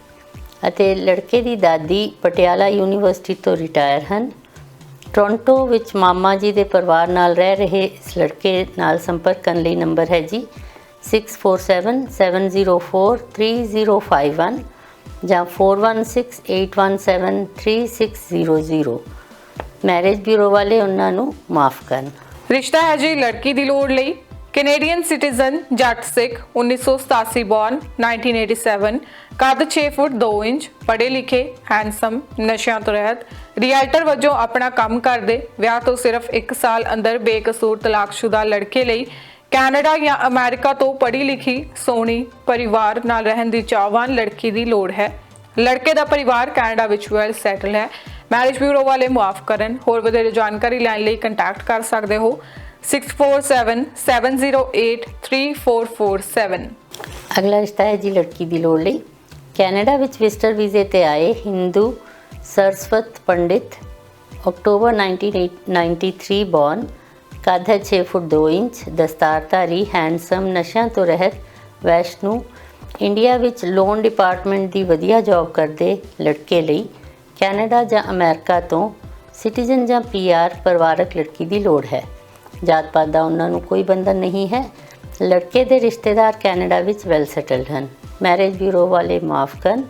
ਅਤੇ ਲੜਕੇ ਦੀ ਦਾਦੀ ਪਟਿਆਲਾ ਯੂਨੀਵਰਸਿਟੀ ਤੋਂ ਰਿਟਾਇਰ ਹਨ। ਟੋਰਾਂਟੋ ਵਿੱਚ ਮਾਮਾ ਜੀ ਦੇ ਪਰਿਵਾਰ ਨਾਲ ਰਹਿ ਰਹੇ ਇਸ ਲੜਕੇ ਨਾਲ ਸੰਪਰਕ ਕਰਨ ਲਈ ਨੰਬਰ ਹੈ ਜੀ 6477043051 ਜਾਂ 4168173600। ਮੈਰਿਜ ਬਿਊਰੋ ਵਾਲੇ ਉਹਨਾਂ ਨੂੰ ਮਾਫ ਕਰਨ। ਰਿਸ਼ਤਾ ਹੈ ਜੀ ਲੜਕੀ ਦੀ ਲੋੜ ਲਈ ਕੈਨੇਡੀਅਨ ਸਿਟੀਜ਼ਨ ਜੱਟ ਸਿੱਖ 1987 ਬੌਰਨ 1987 ਕੱਦ 6 ਫੁੱਟ 2 ਇੰਚ ਪੜ੍ਹੇ ਲਿਖੇ ਹੈਂਡਸਮ ਨਸ਼ਿਆਂ ਤੋਂ ਰਹਿਤ ਰੀਅਲਟਰ ਵਜੋਂ ਆਪਣਾ ਕੰਮ ਕਰਦੇ ਵਿਆਹ ਤੋਂ ਸਿਰਫ 1 ਸਾਲ ਅੰਦਰ ਬੇਕਸੂਰ ਤਲਾਕਸ਼ੁਦਾ ਲੜਕੇ ਲਈ ਕੈਨੇਡਾ ਜਾਂ ਅਮਰੀਕਾ ਤੋਂ ਪੜ੍ਹੀ ਲਿਖੀ ਸੋਹਣੀ ਪਰਿਵਾਰ ਨਾਲ ਰਹਿਣ ਦੀ ਚਾਹਵਾਨ ਲੜਕੀ ਦੀ ਲੋੜ ਹੈ। ਲੜਕੇ ਦਾ ਪਰਿਵਾਰ ਕੈਨੇਡਾ ਵਿੱਚ ਵੈਲ ਸੈਟਲ ਹੈ। ਮੈਰਿਜ ਬਿਊਰੋ ਵਾਲੇ ਮੁਆਫ ਕਰਨ। ਹੋਰ ਵਧੇਰੇ ਜਾਣਕਾਰੀ ਲੈਣ ਲਈ ਕੰਟੈਕਟ ਕਰ ਸਕਦੇ ਹੋ 6477083447। ਅਗਲਾ ਰਿਸ਼ਤਾ ਹੈ ਜੀ ਲੜਕੀ ਦੀ ਲੋੜ ਲਈ ਕੈਨੇਡਾ ਵਿੱਚ ਵਿਜ਼ਟਰ ਵੀਜ਼ੇ ਤੇ ਆਏ ਹਿੰਦੂ ਸਰਸਵਤ ਪੰਡਿਤ, ਅਕਤੂਬਰ 1993 ਬੌਰਨ, ਕੱਦ ਹੈ 6 ਫੁੱਟ 2 ਇੰਚ, ਦਸਤਾਰਧਾਰੀ, ਹੈਂਡਸਮ, ਨਸ਼ਿਆਂ ਤੋਂ ਰਹਿਤ, ਵੈਸ਼ਨੂ, ਇੰਡੀਆ ਵਿੱਚ ਲੋਨ ਡਿਪਾਰਟਮੈਂਟ ਦੀ ਵਧੀਆ ਜੌਬ ਕਰਦੇ ਲੜਕੇ ਲਈ ਕੈਨੇਡਾ ਜਾਂ ਅਮਰੀਕਾ ਤੋਂ ਸਿਟੀਜ਼ਨ ਜਾਂ ਪੀਆਰ ਪਰਿਵਾਰਕ ਲੜਕੀ ਦੀ ਲੋੜ ਹੈ। ਜਾਤ ਪਾਤ ਦਾ ਉਹਨਾਂ ਨੂੰ ਕੋਈ ਬੰਧਨ ਨਹੀਂ ਹੈ। ਲੜਕੇ ਦੇ ਰਿਸ਼ਤੇਦਾਰ ਕੈਨੇਡਾ ਵਿੱਚ ਵੈਲ ਸੈਟਲਡ ਹਨ। ਮੈਰਿਜ ਬਿਊਰੋ ਵਾਲੇ ਮਾਫ ਕਰਨ।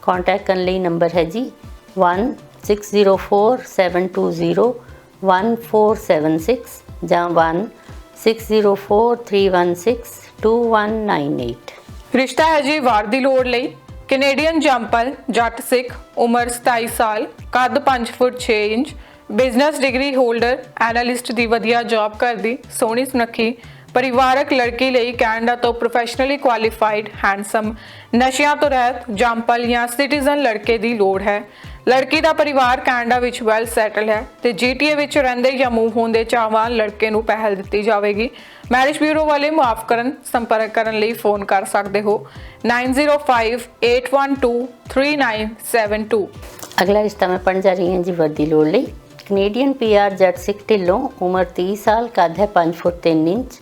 ਕੰਟੈਕਟ ਕਰਨ ਲਈ ਨੰਬਰ ਹੈ ਜੀ 1604-720-1476 ਜਾਂ 1604-316-2198। ਰਿਸ਼ਤਾ ਹੈ ਜੀ ਵਾਰ ਦੀ ਲੋੜ ਲਈ। ਕੈਨੇਡੀਅਨ ਜੰਪਲ, ਜੱਟ ਸਿੱਖ, ਉਮਰ 27 ਸਾਲ, ਕੱਦ 5 ਫੁੱਟ 6 inch, business degree holder, analyst ਦੀ ਵਧੀਆ ਜੌਬ ਕਰਦੀ, ਸੋਹਣੀ ਸੁਨੱਖੀ ਪਰਿਵਾਰਕ ਲੜਕੀ ਲਈ ਕੈਨੇਡਾ ਤੋਂ ਪ੍ਰੋਫੈਸ਼ਨਲੀ ਕੁਆਲੀਫਾਈਡ, ਹੈਂਡਸਮ, ਨਸ਼ਿਆਂ ਤੋਂ ਰਹਿਤ, ਜੰਪਲ ਜਾਂ ਸਿਟੀਜ਼ਨ ਲੜਕੇ ਦੀ ਲੋੜ ਹੈ। ਲੜਕੀ ਦਾ ਪਰਿਵਾਰ ਕੈਨੇਡਾ ਵਿੱਚ ਵੈਲ ਸੈਟਲ ਹੈ ਤੇ GTA ਵਿੱਚ ਰਹਿੰਦੇ ਜਾਂ ਮੂਵ ਹੋਣ ਦੇ ਚਾਹਵਾਨ ਲੜਕੇ ਨੂੰ ਪਹਿਲ ਦਿੱਤੀ ਜਾਵੇਗੀ। ਮੈਰਿਜ ਬਿਊਰੋ ਵਾਲੇ ਮੁਆਫ ਕਰਨ। ਸੰਪਰਕ ਕਰਨ ਲਈ ਫੋਨ ਕਰ ਸਕਦੇ ਹੋ 9058123972। ਅਗਲਾ ਰਿਸ਼ਤਾ ਮੈਂ ਪੜ੍ਹਨ ਜਾ ਰਹੀ ਹਾਂ ਜੀ ਵਰਦੀ ਲੋੜ ਲਈ। ਕੈਨੇਡੀਅਨ PR ਜੱਟ ਸਿੱਖ ਢਿੱਲੋਂ, ਉਮਰ 30 ਸਾਲ, ਕੱਦ ਹੈ 5 ਫੁੱਟ 3 inch,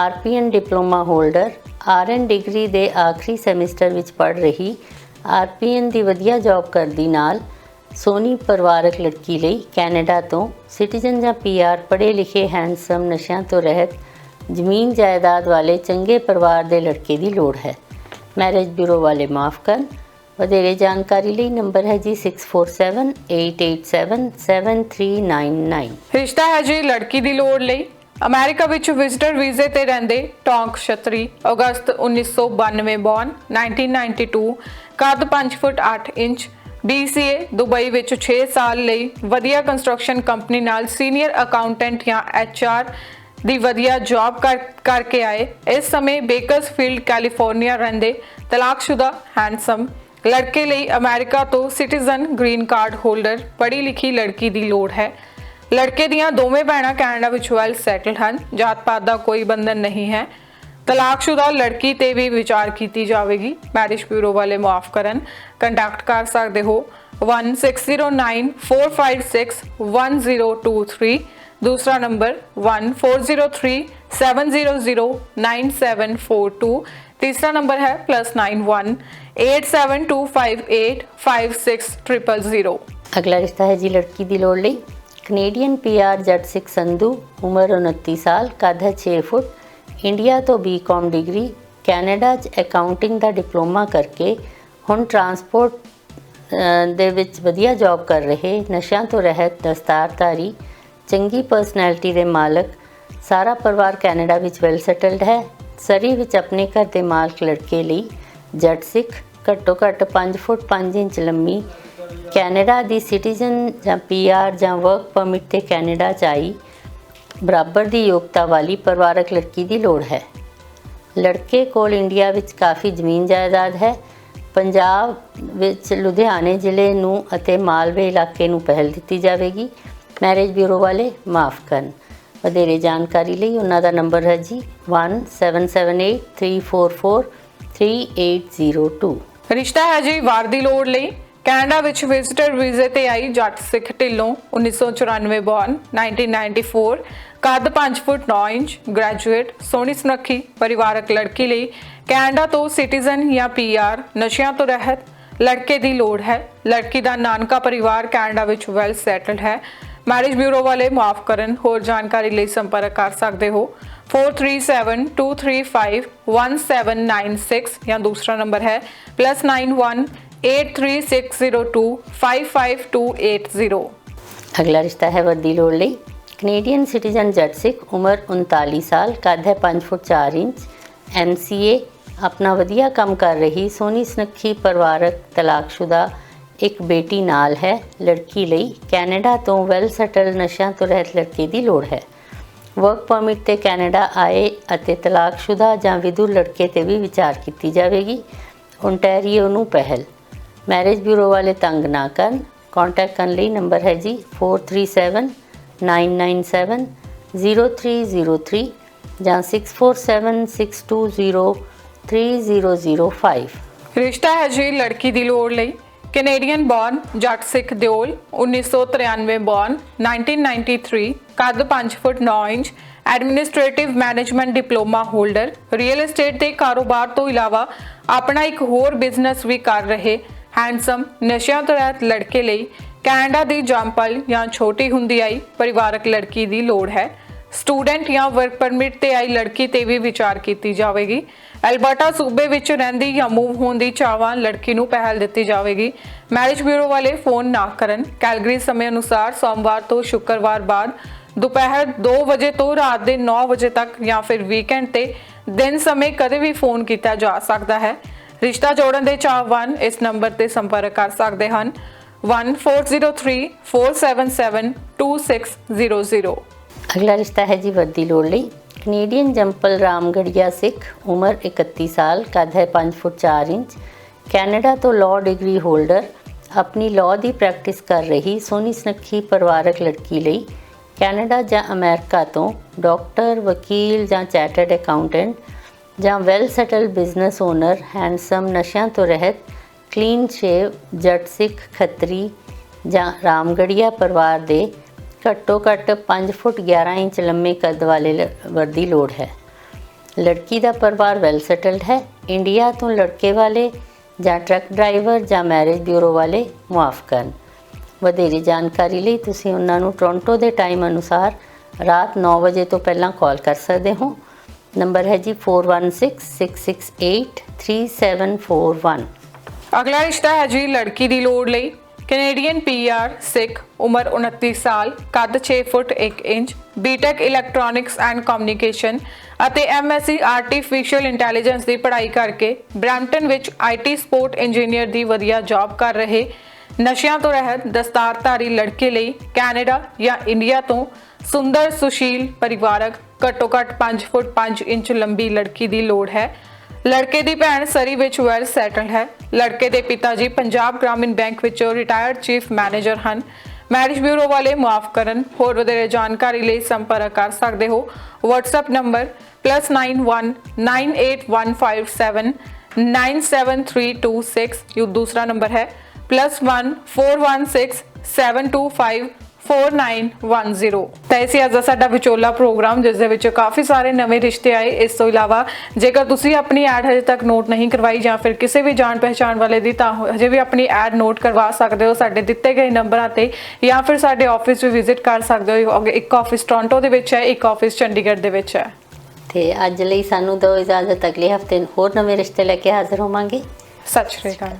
RPN diploma holder, RN degree ਦੇ ਆਖਰੀ ਸੈਮੈਸਟਰ ਵਿੱਚ ਪੜ੍ਹ ਰਹੀ, RPN ਦੀ ਵਧੀਆ ਜੌਬ ਕਰਦੀ ਨਾਲ ਸੋਹਣੀ ਪਰਿਵਾਰਕ ਲੜਕੀ ਲਈ ਕੈਨੇਡਾ ਤੋਂ ਸਿਟੀਜ਼ਨ ਜਾਂ PR ਪੜ੍ਹੇ ਲਿਖੇ, ਹੈਂਡਸਮ, ਨਸ਼ਿਆਂ ਤੋਂ ਰਹਿਤ, ਜ਼ਮੀਨ ਜਾਇਦਾਦ ਵਾਲੇ ਚੰਗੇ ਪਰਿਵਾਰ ਦੇ ਲੜਕੇ ਦੀ ਲੋੜ ਹੈ। ਮੈਰਿਜ ਬਿਊਰੋ ਵਾਲੇ ਮਾਫ ਕਰਨ। ਵਧੇਰੇ ਜਾਣਕਾਰੀ ਲਈ ਨੰਬਰ ਹੈ ਜੀ 6478877399। ਰਿਸ਼ਤਾ ਹੈ ਜੀ ਲੜਕੀ ਦੀ ਲੋੜ ਲਈ। ਅਮਰੀਕਾ ਵਿੱਚ ਵਿਜ਼ਟਰ ਵੀਜ਼ੇ ਤੇ ਰਹਿੰਦੇ ਟੌਂਕ ਛਤਰੀ, ਅਗਸਤ 1992 ਬੌਰਨ, 1992, ਕੱਦ 5 ਫੁੱਟ 8 ਇੰਚ, BCA, ਦੁਬਈ ਵਿੱਚ 6 ਸਾਲ ਲਈ ਵਧੀਆ ਕੰਸਟਰਕਸ਼ਨ ਕੰਪਨੀ ਨਾਲ ਸੀਨੀਅਰ ਅਕਾਊਂਟੈਂਟ ਜਾਂ HR ਦੀ ਵਧੀਆ ਜੌਬ ਕਰਕੇ ਆਏ। ਇਸ ਸਮੇਂ ਬੇਕਰਸਫੀਲਡ ਕੈਲੀਫੋਰਨੀਆ ਰਹਿੰਦੇ, ਤਲਾਕਸ਼ੁਦਾ, ਹੈਂਡਸਮ ਲੜਕੇ ਲਈ ਅਮਰੀਕਾ ਤੋਂ ਸਿਟੀਜ਼ਨ ਗ੍ਰੀਨ ਕਾਰਡ ਹੋਲਡਰ ਪੜ੍ਹੀ ਲਿਖੀ ਲੜਕੀ ਦੀ ਲੋੜ ਹੈ। ਲੜਕੇ ਦੀਆਂ ਦੋਵੇਂ ਭੈਣਾਂ ਕੈਨੇਡਾ ਵਿੱਚ ਵੈਲ ਸੈਟਲਡ ਹਨ। ਜਾਤ ਪਾਤ ਦਾ ਕੋਈ ਬੰਧਨ ਨਹੀਂ ਹੈ। ਤਲਾਕਸ਼ੁਦਾ ਲੜਕੀ ਤੇ ਵੀ ਵਿਚਾਰ ਕੀਤੀ ਜਾਵੇਗੀ। ਮੈਰਿਜ ਬਿਊਰੋ ਵਾਲੇ ਮੁਆਫ ਕਰਨ। ਕੰਟੈਕਟ ਕਰ ਸਕਦੇ ਹੋ 160945610023। दूसरा नंबर 1403-700-9742। तीसरा नंबर है +91-87258-56000। ਅਗਲਾ ਰਿਸ਼ਤਾ ਹੈ ਜੀ ਲੜਕੀ ਦੀ ਲੋੜ ਲਈ। ਕੈਨੇਡੀਅਨ PR ਜੱਟ ਸਿੱਖ ਸੰਧੂ, ਉਮਰ 29 ਸਾਲ, ਕੱਦ ਹੈ 6 ਫੁੱਟ, ਇੰਡੀਆ ਤੋਂ BCom ਡਿਗਰੀ, ਕੈਨੇਡਾ 'ਚ ਅਕਾਊਂਟਿੰਗ ਦਾ ਡਿਪਲੋਮਾ ਕਰਕੇ ਹੁਣ ਟਰਾਂਸਪੋਰਟ ਦੇ ਵਿੱਚ ਵਧੀਆ ਜੌਬ ਕਰ ਰਹੇ, ਨਸ਼ਿਆਂ ਤੋਂ ਰਹਿਤ, ਦਸਤਾਰਧਾਰੀ, ਚੰਗੀ ਪਰਸਨੈਲਿਟੀ ਦੇ ਮਾਲਕ, ਸਾਰਾ ਪਰਿਵਾਰ ਕੈਨੇਡਾ ਵਿੱਚ ਵੈਲ ਸੈਟਲਡ ਹੈ। ਸਰੀ ਵਿੱਚ ਆਪਣੇ ਘਰ ਦੇ ਮਾਲਕ ਲੜਕੇ ਲਈ ਜੱਟ ਸਿੱਖ, ਘੱਟੋ ਘੱਟ 5 ਫੁੱਟ 5 ਇੰਚ ਲੰਮੀ, ਕੈਨੇਡਾ ਦੀ ਸਿਟੀਜ਼ਨ ਜਾਂ PR ਜਾਂ ਵਰਕ ਪਰਮਿਟ ਤੇ ਕੈਨੇਡਾ 'ਚ ਆਈ, ਬਰਾਬਰ ਦੀ ਯੋਗਤਾ ਵਾਲੀ ਪਰਿਵਾਰਕ ਲੜਕੀ ਦੀ ਲੋੜ ਹੈ। ਲੜਕੇ ਕੋਲ ਇੰਡੀਆ ਵਿੱਚ ਕਾਫੀ ਜ਼ਮੀਨ ਜਾਇਦਾਦ ਹੈ। ਪੰਜਾਬ ਵਿੱਚ ਲੁਧਿਆਣੇ ਜ਼ਿਲ੍ਹੇ ਨੂੰ ਅਤੇ ਮਾਲਵੇ ਇਲਾਕੇ ਨੂੰ ਪਹਿਲ ਦਿੱਤੀ ਜਾਵੇਗੀ। ਮੈਰਿਜ ਬਿਊਰੋ ਵਾਲੇ ਮਾਫ ਕਰਨ। ਵਧੇਰੇ ਜਾਣਕਾਰੀ ਲਈ ਉਹਨਾਂ ਦਾ ਨੰਬਰ ਹੈ ਜੀ 1778-344-3802। ਰਿਸ਼ਤਾ ਹੈ ਜੀ ਵਾਰ ਦੀ ਲੋੜ ਲਈ। ਕੈਨੇਡਾ ਵਿੱਚ ਵਿਜ਼ਟਰ ਵੀਜ਼ੇ ਤੇ ਆਈ ਜੱਟ ਸਿੱਖ ਢਿੱਲੋਂ, 1994 ਬੌਰਨ, 1994, ਕੱਦ 5 ਫੁੱਟ 9 ਇੰਚ, ਗ੍ਰੈਜੂਏਟ, ਸੋਹਣੀ ਸੁਨੱਖੀ ਪਰਿਵਾਰਕ ਲੜਕੀ ਲਈ ਕੈਨੇਡਾ ਤੋਂ ਸਿਟੀਜ਼ਨ ਜਾਂ PR ਨਸ਼ਿਆਂ ਤੋਂ ਰਹਿਤ ਲੜਕੇ ਦੀ ਲੋੜ ਹੈ। ਲੜਕੀ ਦਾ ਨਾਨਕਾ ਪਰਿਵਾਰ ਕੈਨੇਡਾ ਵਿੱਚ ਵੈਲ ਸੈਟਲਡ ਹੈ। ਮੈਰਿਜ ਬਿਊਰੋ ਵਾਲੇ ਮਾਫ ਕਰਨ। ਹੋਰ ਜਾਣਕਾਰੀ ਲਈ ਸੰਪਰਕ ਕਰ ਸਕਦੇ ਹੋ 4372351796 ਜਾਂ ਦੂਸਰਾ ਨੰਬਰ ਹੈ +91-83602-55280। ਅਗਲਾ ਰਿਸ਼ਤਾ ਹੈ ਵਰਦੀ ਲੋੜ ਲਈ। ਕੈਨੇਡੀਅਨ ਸਿਟੀਜ਼ਨ ਜੱਟ ਸਿੱਖ, ਉਮਰ 39 ਸਾਲ, ਕੱਦ ਹੈ 5 ਫੁੱਟ 4 ਇੰਚ, MCA, ਆਪਣਾ ਵਧੀਆ ਕੰਮ ਕਰ ਰਹੀ, ਸੋਹਣੀ ਸੁਨੱਖੀ ਪਰਿਵਾਰਕ, ਤਲਾਕਸ਼ੁਦਾ, ਇੱਕ ਬੇਟੀ ਨਾਲ ਹੈ। ਲੜਕੀ ਲਈ ਕੈਨੇਡਾ ਤੋਂ ਵੈਲ ਸੈਟਲ, ਨਸ਼ਿਆਂ ਤੋਂ ਰਹਿਤ ਲੜਕੇ ਦੀ ਲੋੜ ਹੈ। ਵਰਕ ਪਰਮਿਟ ਤੇ ਕੈਨੇਡਾ ਆਏ ਅਤੇ ਤਲਾਕਸ਼ੁਦਾ ਜਾਂ ਵਿਧੂ ਲੜਕੇ ਤੇ ਵੀ ਵਿਚਾਰ ਕੀਤੀ ਜਾਵੇਗੀ। ਓਨਟਾਰੀਓ ਨੂੰ ਪਹਿਲ। ਮੈਰਿਜ ਬਿਊਰੋ ਵਾਲੇ ਤੰਗ ਨਾ ਕਰਨ। ਕੰਟੈਕਟ ਕਰਨ ਲਈ ਨੰਬਰ ਹੈ ਜੀ 4379970303 ਜਾਂ 6476203005। ਰਿਸ਼ਤਾ ਹੈ ਜੀ ਲੜਕੀ ਦੀ ਲੋੜ ਲਈ। ਕੈਨੇਡੀਅਨ ਬੌਰਨ, ਜੱਟ ਸਿੱਖ ਦਿਓਲ, 1993 ਬੌਰਨ, 1993, ਕੱਦ 5 ਫੁੱਟ 9 inch, administrative management diploma holder, real estate ਦੇ ਕਾਰੋਬਾਰ ਤੋਂ ਇਲਾਵਾ ਆਪਣਾ ਇੱਕ ਹੋਰ ਬਿਜ਼ਨਸ ਵੀ ਕਰ ਰਹੇ ਹੈਂਡਸਮ ਨਸ਼ਿਆਂ ਤੋਂ ਰਹਿਤ ਲੜਕੇ ਲਈ ਕੈਨੇਡਾ ਦੀ ਜੰਪਲ ਜਾਂ ਛੋਟੀ ਹੁੰਦੀ ਆਈ ਪਰਿਵਾਰਕ ਲੜਕੀ ਦੀ ਲੋੜ ਹੈ। ਸਟੂਡੈਂਟ ਜਾਂ ਵਰਕ ਪਰਮਿਟ ਤੇ ਆਈ ਲੜਕੀ ਤੇ ਵੀ ਵਿਚਾਰ ਕੀਤੀ ਜਾਵੇਗੀ। ਅਲਬਰਟਾ ਸੂਬੇ ਵਿੱਚ ਰਹਿੰਦੀ ਜਾਂ ਮੂਵ ਹੋਣ ਦੀ ਚਾਹਵਾਨ ਲੜਕੀ ਨੂੰ ਪਹਿਲ ਦਿੱਤੀ ਜਾਵੇਗੀ। ਮੈਰਿਜ ਬਿਊਰੋ ਵਾਲੇ ਫੋਨ ਨਾ ਕਰਨ। ਕੈਲਗਰੀ ਸਮੇਂ ਅਨੁਸਾਰ ਸੋਮਵਾਰ ਤੋਂ ਸ਼ੁੱਕਰਵਾਰ ਬਾਅਦ ਦੁਪਹਿਰ 2 ਵਜੇ ਤੋਂ ਰਾਤ ਦੇ 9 ਵਜੇ ਤੱਕ ਜਾਂ ਫਿਰ ਵੀਕਐਂਡ ਤੇ ਦਿਨ ਸਮੇਂ ਕਦੇ ਵੀ ਫੋਨ ਕੀਤਾ ਜਾ ਸਕਦਾ ਹੈ। ਰਿਸ਼ਤਾ ਜੋੜਨ ਦੇ ਚਾਹਵਾਨ ਇਸ ਨੰਬਰ ਤੇ ਸੰਪਰਕ ਕਰ ਸਕਦੇ ਹਨ 1403-477-2600। अगला रिश्ता है जी वर्दी लोड़ ਲਈ कनेडियन जंपल रामगढ़िया सिख, उम्र 31 साल, कद है 5 फुट 4 इंच, कैनेडा तो लॉ डिग्री होल्डर, अपनी लॉ ਦੀ ਪ੍ਰੈਕਟਿਸ ਕਰ ਰਹੀ ਸੋਹਣੀ ਸੁਨੱਖੀ ਪਰਿਵਾਰਕ ਲੜਕੀ ਲਈ ਕੈਨੇਡਾ ਜਾਂ ਅਮਰੀਕਾ ਤੋਂ ਡਾਕਟਰ, ਵਕੀਲ ਜਾਂ ਚਾਰਟਰਡ ਅਕਾਊਂਟੈਂਟ ਜਾਂ well settled business owner, handsome, ਨਸ਼ਿਆਂ ਤੋਂ ਰਹਿਤ, ਕਲੀਨ ਸ਼ੇਵ, ਜੱਟ ਸਿੱਖ, ਖੱਤਰੀ ਜਾਂ ਰਾਮਗੜੀਆ ਪਰਿਵਾਰ ਦੇ ਘੱਟੋ ਘੱਟ 5 ਫੁੱਟ 11 ਇੰਚ ਲੰਮੇ ਕੱਦ ਵਾਲੇ ਵਰਦੀ ਲੋੜ ਹੈ। ਲੜਕੀ ਦਾ ਪਰਿਵਾਰ ਵੈਲ ਸੈਟਲਡ ਹੈ। ਇੰਡੀਆ ਤੋਂ ਲੜਕੇ ਵਾਲੇ ਜਾਂ ਟਰੱਕ ਡਰਾਈਵਰ ਜਾਂ ਮੈਰਿਜ ਬਿਊਰੋ ਵਾਲੇ ਮੁਆਫ ਕਰਨ। ਵਧੇਰੇ ਜਾਣਕਾਰੀ ਲਈ ਤੁਸੀਂ ਉਹਨਾਂ ਨੂੰ ਟੋਰਾਂਟੋ ਦੇ ਟਾਈਮ ਅਨੁਸਾਰ ਰਾਤ 9 ਵਜੇ ਤੋਂ ਪਹਿਲਾਂ ਕਾਲ ਕਰ ਸਕਦੇ ਹੋ। ਨੰਬਰ ਹੈ ਜੀ 4166683741। ਅਗਲਾ ਰਿਸ਼ਤਾ ਹੈ ਜੀ ਲੜਕੀ ਦੀ ਲੋੜ ਲਈ ਕੈਨੇਡੀਅਨ ਪੀਆਰ ਸਿੱਖ, ਉਮਰ 29 ਸਾਲ, ਕੱਦ 6 ਫੁੱਟ 1 inch, BTech electronics and communication ਅਤੇ ਐਮਐਸਸੀ ਆਰਟੀਫੀਸ਼ੀਅਲ ਇੰਟੈਲੀਜੈਂਸ ਦੀ ਪੜ੍ਹਾਈ ਕਰਕੇ ਬ੍ਰੈਂਪਟਨ ਵਿੱਚ ਆਈਟੀ ਸਪੋਰਟ ਇੰਜੀਨੀਅਰ ਦੀ ਵਧੀਆ ਜੌਬ ਕਰ ਰਹੇ ਨਸ਼ਿਆਂ ਤੋਂ ਰਹਿਤ ਦਸਤਾਰਧਾਰੀ ਲੜਕੇ ਲਈ ਕੈਨੇਡਾ ਜਾਂ ਇੰਡੀਆ ਤੋਂ ਸੁੰਦਰ ਸੁਸ਼ੀਲ ਪਰਿਵਾਰਕ ਘੱਟੋ ਘੱਟ 5 ਫੁੱਟ 5 ਇੰਚ ਲੰਬੀ ਲੜਕੀ ਦੀ ਲੋੜ ਹੈ। ਲੜਕੇ ਦੀ ਭੈਣ ਸਰੀ ਵਿੱਚ ਵੈਲ ਸੈਟਲਡ ਹੈ। ਲੜਕੇ ਦੇ ਪਿਤਾ ਜੀ ਪੰਜਾਬ ਗ੍ਰਾਮੀਣ ਬੈਂਕ ਵਿੱਚੋਂ ਰਿਟਾਇਰਡ ਚੀਫ ਮੈਨੇਜਰ ਹਨ। ਮੈਰਿਜ ਬਿਊਰੋ ਵਾਲੇ ਮੁਆਫ ਕਰਨ। ਹੋਰ ਵਧੇਰੇ ਜਾਣਕਾਰੀ ਲਈ ਸੰਪਰਕ ਕਰ ਸਕਦੇ ਹੋ WhatsApp ਨੰਬਰ +919815797326। ਇਹ ਦੂਸਰਾ ਨੰਬਰ ਹੈ +1416725491 ਤਾਂ ਇਹ ਸੀ ਅੱਜ ਦਾ ਸਾਡਾ ਵਿਚੋਲਾ ਪ੍ਰੋਗਰਾਮ, ਜਿਸ ਦੇ ਵਿੱਚ ਕਾਫੀ ਸਾਰੇ ਨਵੇਂ ਰਿਸ਼ਤੇ ਆਏ। ਇਸ ਤੋਂ ਇਲਾਵਾ ਜੇਕਰ ਤੁਸੀਂ ਆਪਣੀ ਐਡ ਹਜੇ ਤੱਕ ਨੋਟ ਨਹੀਂ ਕਰਵਾਈ ਜਾਂ ਫਿਰ ਕਿਸੇ ਵੀ ਜਾਣ ਪਹਿਚਾਣ ਵਾਲੇ ਦੀ, ਤਾਂ ਹਜੇ ਵੀ ਆਪਣੀ ਐਡ ਨੋਟ ਕਰਵਾ ਸਕਦੇ ਹੋ ਸਾਡੇ ਦਿੱਤੇ ਗਏ ਨੰਬਰਾਂ ਤੇ, ਜਾਂ ਫਿਰ ਸਾਡੇ ਆਫਿਸ ਵੀ ਵਿਜ਼ਿਟ ਕਰ ਸਕਦੇ ਹੋ। ਇੱਕ ਆਫਿਸ ਟੋਰਾਂਟੋ ਦੇ ਵਿੱਚ ਹੈ, ਇੱਕ ਆਫਿਸ ਚੰਡੀਗੜ੍ਹ ਦੇ ਵਿੱਚ ਹੈ। ਤੇ ਅੱਜ ਲਈ ਸਾਨੂੰ ਦਿਓ ਇਜਾਜ਼ਤ। ਅਗਲੇ ਹਫਤੇ ਹੋਰ ਨਵੇਂ ਰਿਸ਼ਤੇ ਲੈ ਕੇ ਹਾਜ਼ਰ ਹੋਵਾਂਗੇ। ਸਤਿ ਸ਼੍ਰੀ ਅਕਾਲ।